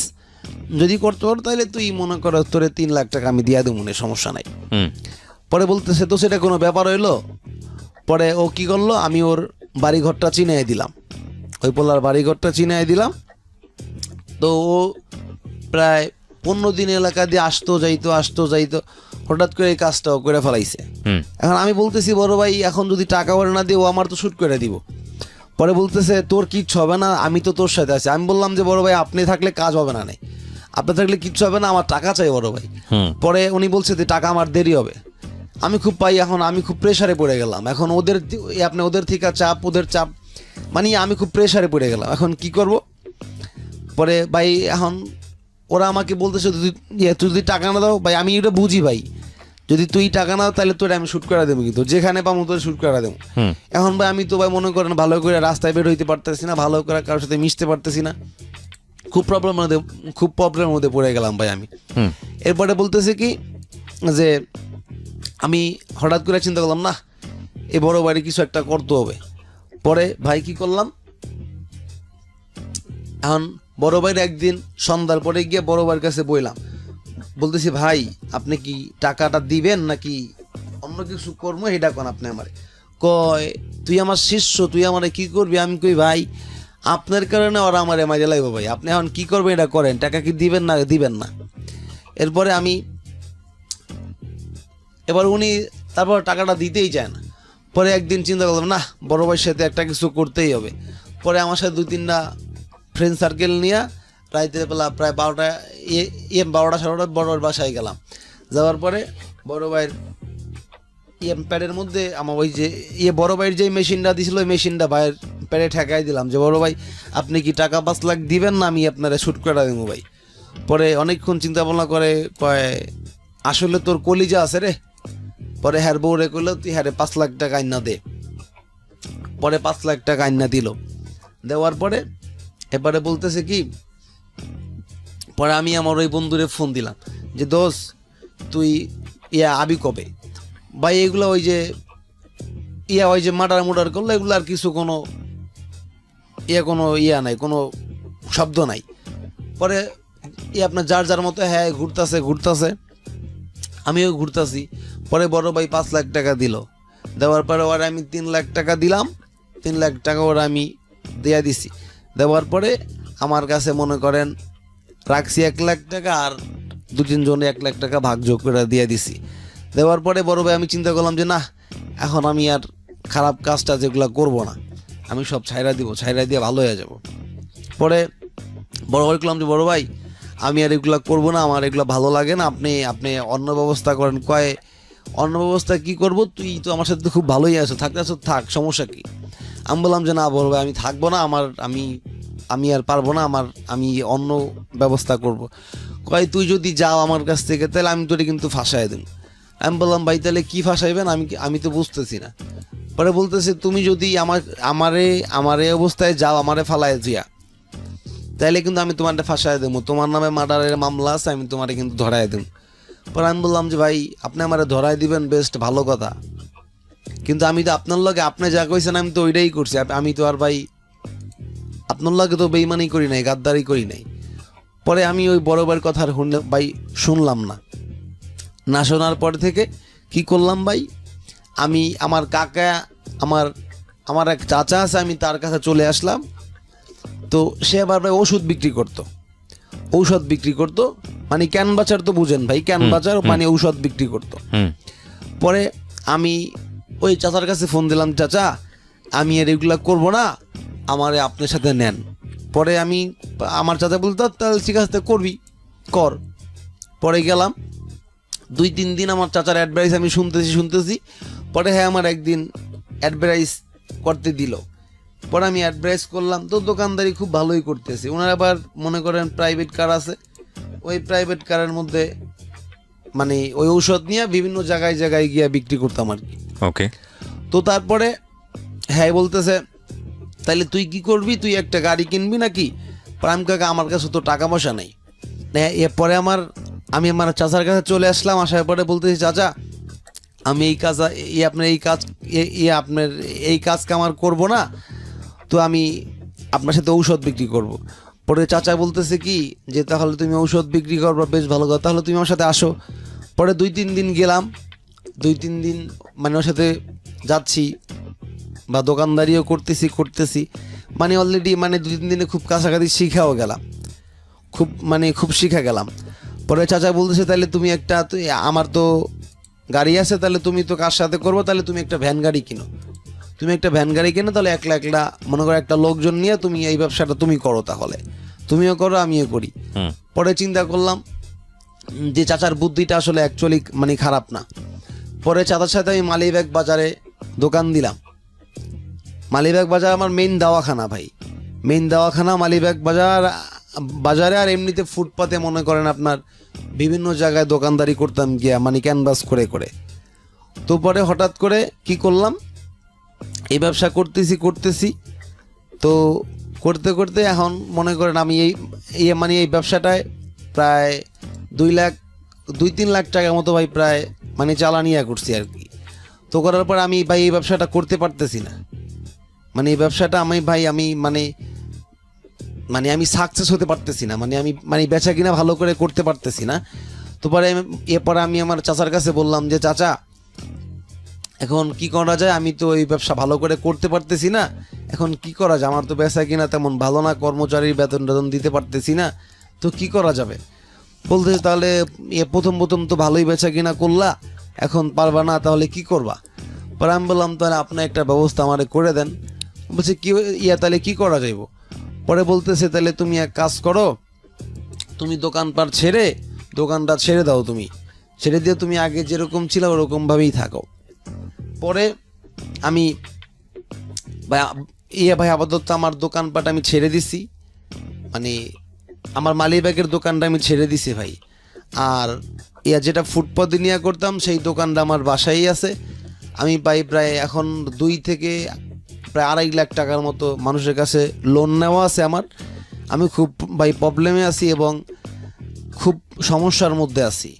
যদি করতে পারো তাহলে তুই মনে করো তোরে 3 লাখ টাকা আমি দিয়া দেবো, সমস্যা নাই। পরে বলতেছে তো সেটা কোনো ব্যাপার হইলো? পরে ও কি করলো, আমি ওর বাড়িঘরটা চিনাই দিলাম, ওই পোলার বাড়িঘরটা চিনাই দিলাম। তো ও প্রায় 15 দিন এলাকা দিয়ে আসতো যাইতো, হঠাৎ করে এই কাজটাও করে ফেলাইছে। এখন আমি বলতেছি বড় ভাই এখন যদি টাকা ওরে না দিই ও আমার তো শুট করে দিব। পরে বলতেছে তোর কিচ্ছু হবে না, আমি তো তোর সাথে আছি। আমি বললাম যে বড় ভাই আপনি থাকলে কাজ হবে না, আপনি থাকলে কিচ্ছু হবে না, আমার টাকা চাই বড় ভাই। পরে উনি বলছে যে টাকা আমার দেরি হবে। আমি খুব পাই, এখন আমি খুব প্রেশারে পড়ে গেলাম। এখন ওদের থেকে চাপ, ওদের চাপ, মানে আমি খুব প্রেশারে পড়ে গেলাম, এখন কি করব? পরে ভাই এখন ওরা আমাকে বলতেছে তুই যদি টাকা না দাও ভাই, আমি এটা বুঝি ভাই, যদি তুই টাকা না দাও তাহলে তোর আমি শুট করে দেবো, কিন্তু যেখানে পাবো তোর শুট করে দেবো। এখন ভাই আমি তো ভাই মনে করেন ভালো করে রাস্তায় বের হইতে পারতেছি না, ভালো করে কারোর সাথে মিশতে পারতেছি না, খুব প্রবলেমের মধ্যে পড়ে গেলাম ভাই আমি। এরপরে বলতেছে কি যে আমি হঠাৎ করে চিন্তা করলাম না এই বড় বাড়ি কিছু একটা করতে হবে। পরে ভাই কি করলাম, এখন বড় ভাইয়ের একদিন সন্ধ্যার পরে গিয়ে বড় ভাইয়ের কাছে বইলাম, বলতেছি ভাই আপনি কি টাকাটা দিবেন নাকি অন্য কিছু করবো এটা কোন আপনি আমারে। কয় তুই আমার শিষ্য, তুই আমারে কি করবি? আমি কই ভাই আপনার কারণে ওরা আমারে মাইরে লাগবে ভাই, আপনি এখন কি করবেন এটা করেন, টাকা কি দিবেন না। এরপরে এবার উনি তারপর টাকাটা দিতেই চায় না। পরে একদিন চিন্তা করলাম না বড় ভাইয়ের সাথে একটা কিছু করতেই হবে। পরে আমার সাথে 2-3টা ফ্রেন্ড সার্কেল নিয়ে রাইতে বেলা প্রায় 12টা 12টা বড় ভাইয়ের বাসায় গেলাম। যাওয়ার পরে বড় ভাইয়ের প্যাডের মধ্যে আমার ওই যে বড় ভাইয়ের যে মেশিনটা দিছিল ওই মেশিনটা ভাইয়ের প্যাডে ঠেকাই দিলাম যে বড় ভাই আপনি কি টাকা 5 লাখ দিবেন না আমি আপনারা শুট করে দেবো ভাই। পরে অনেকক্ষণ চিন্তা ভাবনা করে কয় আসলে তোর কলিজা আছে রে। পরে হ্যার বউরে কইলো তুই হ্যারে 5 লাখ টাকা আইনা দে। পরে 5 লাখ টাকা আইনা দিল। দেওয়ার পরে এবারে বলতেছে কি, পরে আমি আমার ওই বন্ধুরে ফোন দিলাম যে দোস্ত তুই আবি কবে ভাই? এগুলো ওই যে মার্ডার করলো এগুলো আর কিছু কোনো নাই, কোনো শব্দ নাই। পরে আপনার যার মতো হ্যাঁ ঘুরতাছে, আমিও ঘুরতাছি। পরে বড় ভাই 5 লাখ টাকা দিল। দেওয়ার পরে ওরা আমি 3 লাখ টাকা দিলাম, 3 লাখ টাকা ওরা আমি দিয়ে দিছি। দেওয়ার পরে আমার কাছে মনে করেন রাখছি 1 লাখ টাকা, আর 2-3 জনে 1 লাখ টাকা ভাগযোগ করে দিয়ে দিছি। দেওয়ার পরে বড় ভাই আমি চিন্তা করলাম যে না এখন আমি আর খারাপ কাজটা যেগুলো করবো না, আমি সব ছাইরা দিয়ে ভালো হয়ে যাব। পরে বড় ভাই বললাম যে বড় ভাই আমি আর এগুলো করবো না, আমার এগুলো ভালো লাগে না, আপনি অন্য ব্যবস্থা করেন। কয় অন্য ব্যবস্থা কি করব, তুই তো আমার সাথে খুব ভালোই আছো, থাক সমস্যা কি? আমি বললাম যে না বড় ভাই আমি থাকবো না, আমি আর পারবো না, আমি অন্য ব্যবস্থা করব। কয় তুই যদি যাও আমার কাছ থেকে তাহলে আমি তোরে কিন্তু ফাঁসাই দেব। আমি বললাম ভাই তাহলে কি ফাঁসাইবেন, আমি তো বুঝতেছি না। পরে বলতেছে তুমি যদি আমার এই অবস্থায় যাও, আমারে ফালায় দিয়া, তাইলে কিন্তু আমি তোমার ফাঁসাই দেবো, তোমার নামে মার্ডারের মামলা আছে, আমি তোমারে কিন্তু ধরাই দেবো। পরে আমি বললাম যে ভাই আপনি আমারে ধরাই দিবেন বেস্ট ভালো কথা, কিন্তু আমি তো আপনার লগে আপনি যা কইছেন আমি তো ওইটাই করছি, আমি তো আর ভাই আপনার লগে তো বেইমানি করি নাই, গাদ্দারি করি নাই। পরে আমি ওই বড় ভাইয়ের কথা আর ভাই শুনলাম না শোনার পর থেকে কি করলাম ভাই, আমি আমার কাকা আমার এক চাচা আছে, আমি তার কাছে চলে আসলাম। তো সে আবার ভাই ঔষধ বিক্রি করতো। মানে ক্যান বাজার তো বুঝেন ভাই, ক্যান বাজার মানে ঔষধ বিক্রি করতো। হুম। পরে আমি ওই চাচার কাছে ফোন দিলাম, চাচা আমি আর এগুলা করবো না, আমারে আপনার সাথে নেন। পরে আমার চাচা বলতো তাহলে ঠিক আছে করবি, কর। পরে গেলাম, 2-3 দিন আমার চাচার অ্যাডভাইস আমি শুনতেছি। পরে হ্যাঁ আমার একদিন অ্যাডভাইস করতে দিল, পরে আমি অ্যাডভাইস করলাম। তো দোকানদারি খুব ভালোই করতেছে। ওনার আবার মনে করেন প্রাইভেট কার আছে, ওই প্রাইভেট কারের মধ্যে মানে ওই ঔষধ নিয়ে বিভিন্ন জায়গায় জায়গায় গিয়ে বিক্রি করতাম আর কি। ওকে। তো তারপরে হ্যাঁ বলতেছে তাইলে তুই কি করবি, তুই একটা গাড়ি কিনবি নাকি? প্রাইম কাকা আমার কাছে তো টাকা পয়সা নেই। এরপরে আমি আমার চাচার কাছে চলে আসলাম, আসার পরে বলতেছি চাচা আমি আপনার এই কাজ আমার করব না, তো আমি আপনার সাথে ঔষধ বিক্রি করব। পরে চাচা বলতেছে কি যে তাহলে তুমি ঔষধ বিক্রি করবা, বেশ ভালো কথা, তাহলে তুমি আমার সাথে আসো। পরে 2-3 দিন গেলাম, 2-3 দিন মানে ওর সাথে যাচ্ছি বা দোকানদারিও করতেছি মানে অলরেডি মানে 2-3 দিনে খুব কাছাকাছি শিখাও গেলাম, খুব শিখা গেলাম। পরে চাচা বলতেছে তাহলে তুমি আমার তো গাড়ি আছে, তাহলে তুমি তো কার সাথে করবো, তাহলে তুমি একটা ভ্যান গাড়ি কিনো, তাহলে একলা মনে করো একটা লোকজন নিয়ে তুমি এই ব্যবসাটা তুমি করো, তাহলে তুমিও করো আমিও করি। পরে চিন্তা করলাম যে চাচার বুদ্ধিটা আসলে অ্যাকচুয়ালি মানে খারাপ না। পরে চাচার সাথে আমি মালিবাগ বাজারে দোকান দিলাম। মালিবাগ বাজার আমার মেইন দাওয়াখানা ভাই, মালিবাগ বাজারে। আর এমনিতে ফুটপাতে মনে করেন আপনার বিভিন্ন জায়গায় দোকানদারি করতাম গিয়া, মানে ক্যানভাস করে। তো পরে হঠাৎ করে কি করলাম, এই ব্যবসা করতেছি তো করতে এখন মনে করেন আমি এই ব্যবসাটায় প্রায় 2-3 লাখ টাকার মতো ভাই প্রায় মানে চালানিয়া করছি আর কি। তো করার পর আমি ভাই এই ব্যবসাটা করতে পারতেছি না, মানে এই ব্যবসাটা আমি সাকসেস হতে পারতেছি না, আমি বেচা কিনা ভালো করে করতে পারতেছি না। তো এরপরে আমি আমার চাচার কাছে বললাম যে চাচা এখন কি করা যায়, আমি তো এই ব্যবসা ভালো করে করতে পারতেছি না, এখন কি করা যায়, আমার তো বেচা কিনা তেমন ভালো না, কর্মচারীর বেতন দিতে পারতেছি না, তো কি করা যাবে? বলতেছে তাহলে প্রথম তো ভালোই বেচা কিনা করলা, এখন পারবা না, তাহলে কি করবা? পরে আমি বললাম তাহলে আপনি একটা ব্যবস্থা আমারে করে দেন। বলছে তাহলে কি করা যাইব? পরে বলতেছে তাহলে তুমি এক কাজ করো, তুমি দোকানটা ছেড়ে দাও, ছেড়ে দিয়ে তুমি আগে যেরকম ছিল ওরকম ভাবেই থাকো। পরে আমি ভাই আপাতত আমার দোকানপাট আমি ছেড়ে দিছি, মানে আমার মালিবাগের দোকানটা আমি ছেড়ে দিছি ভাই। আর যেটা ফুটপাতে নিয়ে করতাম সেই দোকানটা আমার বাসায় আছে। আমি প্রায় এখন 2 থেকে প্রায় 2.5 লাখ টাকার মতো মানুষের কাছে লোন নেওয়া আছে আমার। আমি খুব প্রবলেমে আছি এবং খুব সমস্যার মধ্যে আছি।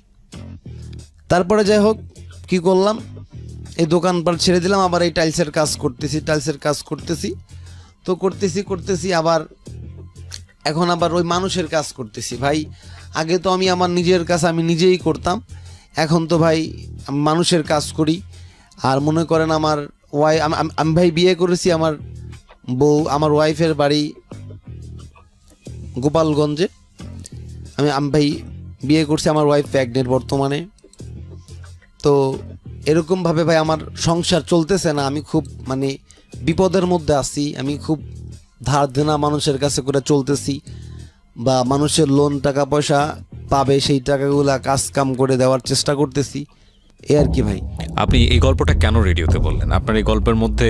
তারপরে যাই হোক কি করলাম, এই দোকানপাট ছেড়ে দিলাম, আবার এই টাইলসের কাজ করতেছি তো করতেছি আবার এখন আবার ওই মানুষের কাজ করতেছি ভাই। আগে তো আমি আমার নিজের কাজ আমি নিজেই করতাম, এখন তো ভাই আমি মানুষের কাজ করি। আর মনে করেন আমার আমি ভাই বিয়ে করেছি, আমার ওয়াইফের বাড়ি গোপালগঞ্জে। আমি ভাই বিয়ে করছি, আমার ওয়াইফ প্রেগনেন্ট বর্তমানে। তো এরকমভাবে ভাই আমার সংসার চলতেছে না, আমি খুব বিপদের মধ্যে আছি। আমি খুব ধার দেনা মানুষের কাছে করে চলতেছি, বা মানুষের লোন টাকা পয়সা পাবে সেই টাকাগুলা কাজ কাম করে দেওয়ার চেষ্টা করতেছি, আর কি ভাই। আপনি এই গল্পটা কেন রেডিওতে বললেন? আপনার এই গল্পের মধ্যে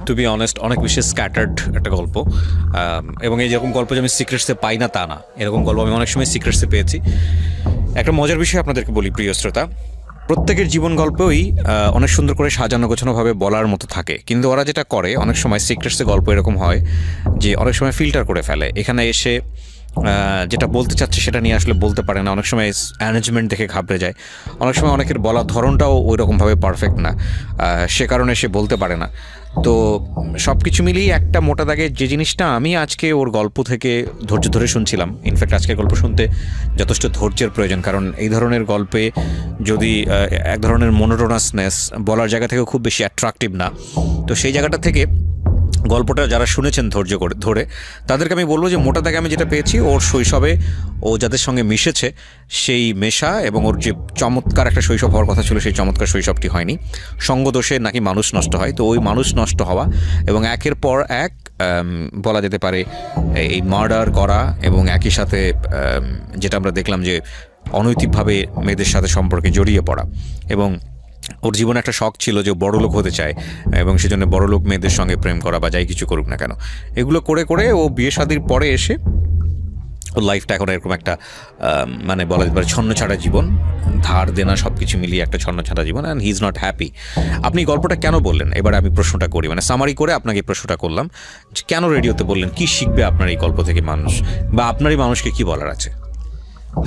টু বি অনেস্ট অনেক বেশি স্ক্যাটার্ড একটা গল্প, এবং এই যেরকম গল্প যে আমি সিক্রেটসে পাই না তা না, এরকম গল্প আমি অনেক সময় সিক্রেটসে পেয়েছি। একটা মজার বিষয় আপনাদেরকে বলি প্রিয় শ্রোতা, প্রত্যেকের জীবন গল্পই অনেক সুন্দর করে সাজানো গোছানোভাবে বলার মতো থাকে, কিন্তু ওরা যেটা করে অনেক সময় সিক্রেটসে গল্প এরকম হয় যে অনেক সময় ফিল্টার করে ফেলে, এখানে এসে যেটা বলতে চাচ্ছে সেটা নিয়ে আসলে বলতে পারে না, অনেক সময় অ্যারেঞ্জমেন্ট দেখে ঘাবড়ে যায়, অনেক সময় অনেকের বলার ধরনটাও ওই রকমভাবে পারফেক্ট না, সে কারণে সে বলতে পারে না। তো সব কিছু মিলিয়ে একটা মোটা দাগে যে জিনিসটা আমি আজকে ওর গল্প থেকে ধৈর্য ধরে শুনছিলাম, ইনফ্যাক্ট আজকের গল্প শুনতে যথেষ্ট ধৈর্যের প্রয়োজন, কারণ এই ধরনের গল্পে যদি এক ধরনের মনোটোনাসনেস বলার জায়গা থেকেও খুব বেশি অ্যাট্রাকটিভ না, তো সেই জায়গাটা থেকে গল্পটা যারা শুনেছেন ধৈর্য করে ধরে, তাদেরকে আমি বলবো যে মোটা দাগে আমি যেটা পেয়েছি, ওর শৈশবে ও যাদের সঙ্গে মিশেছে সেই মেশা এবং ওর যে চমৎকার একটা শৈশব হওয়ার কথা ছিল সেই চমৎকার শৈশবটি হয়নি। সঙ্গদোষে নাকি মানুষ নষ্ট হয়, তো ওই মানুষ নষ্ট হওয়া এবং একের পর এক বলা যেতে পারে এই মার্ডার করা এবং একই সাথে যেটা আমরা দেখলাম যে অনৈতিকভাবে মেয়েদের সাথে সম্পর্কে জড়িয়ে পড়া, এবং ওর জীবনে একটা শখ ছিল যে বড়লোক হতে চায় এবং সেজন্য বড়লোক মেয়েদের সঙ্গে প্রেম করা বা যাই কিছু করুক না কেন, এগুলো করে করে ও বিয়ে শাদির পরে এসে ওর লাইফটা এখন এরকম একটা মানে বলা যেতে পারে ছন্নছাড়া জীবন, ধার দেনা সব কিছু মিলিয়ে একটা ছন্নছাড়া জীবন, and he is not happy. আপনি গল্পটা কেন বললেন, এবার আমি প্রশ্নটা করি, মানে সামারি করে আপনাকে এই প্রশ্নটা করলাম যে কেন রেডিওতে বললেন, কি শিখবে আপনার এই গল্প থেকে মানুষ, বা আপনারই মানুষকে কি বলার আছে?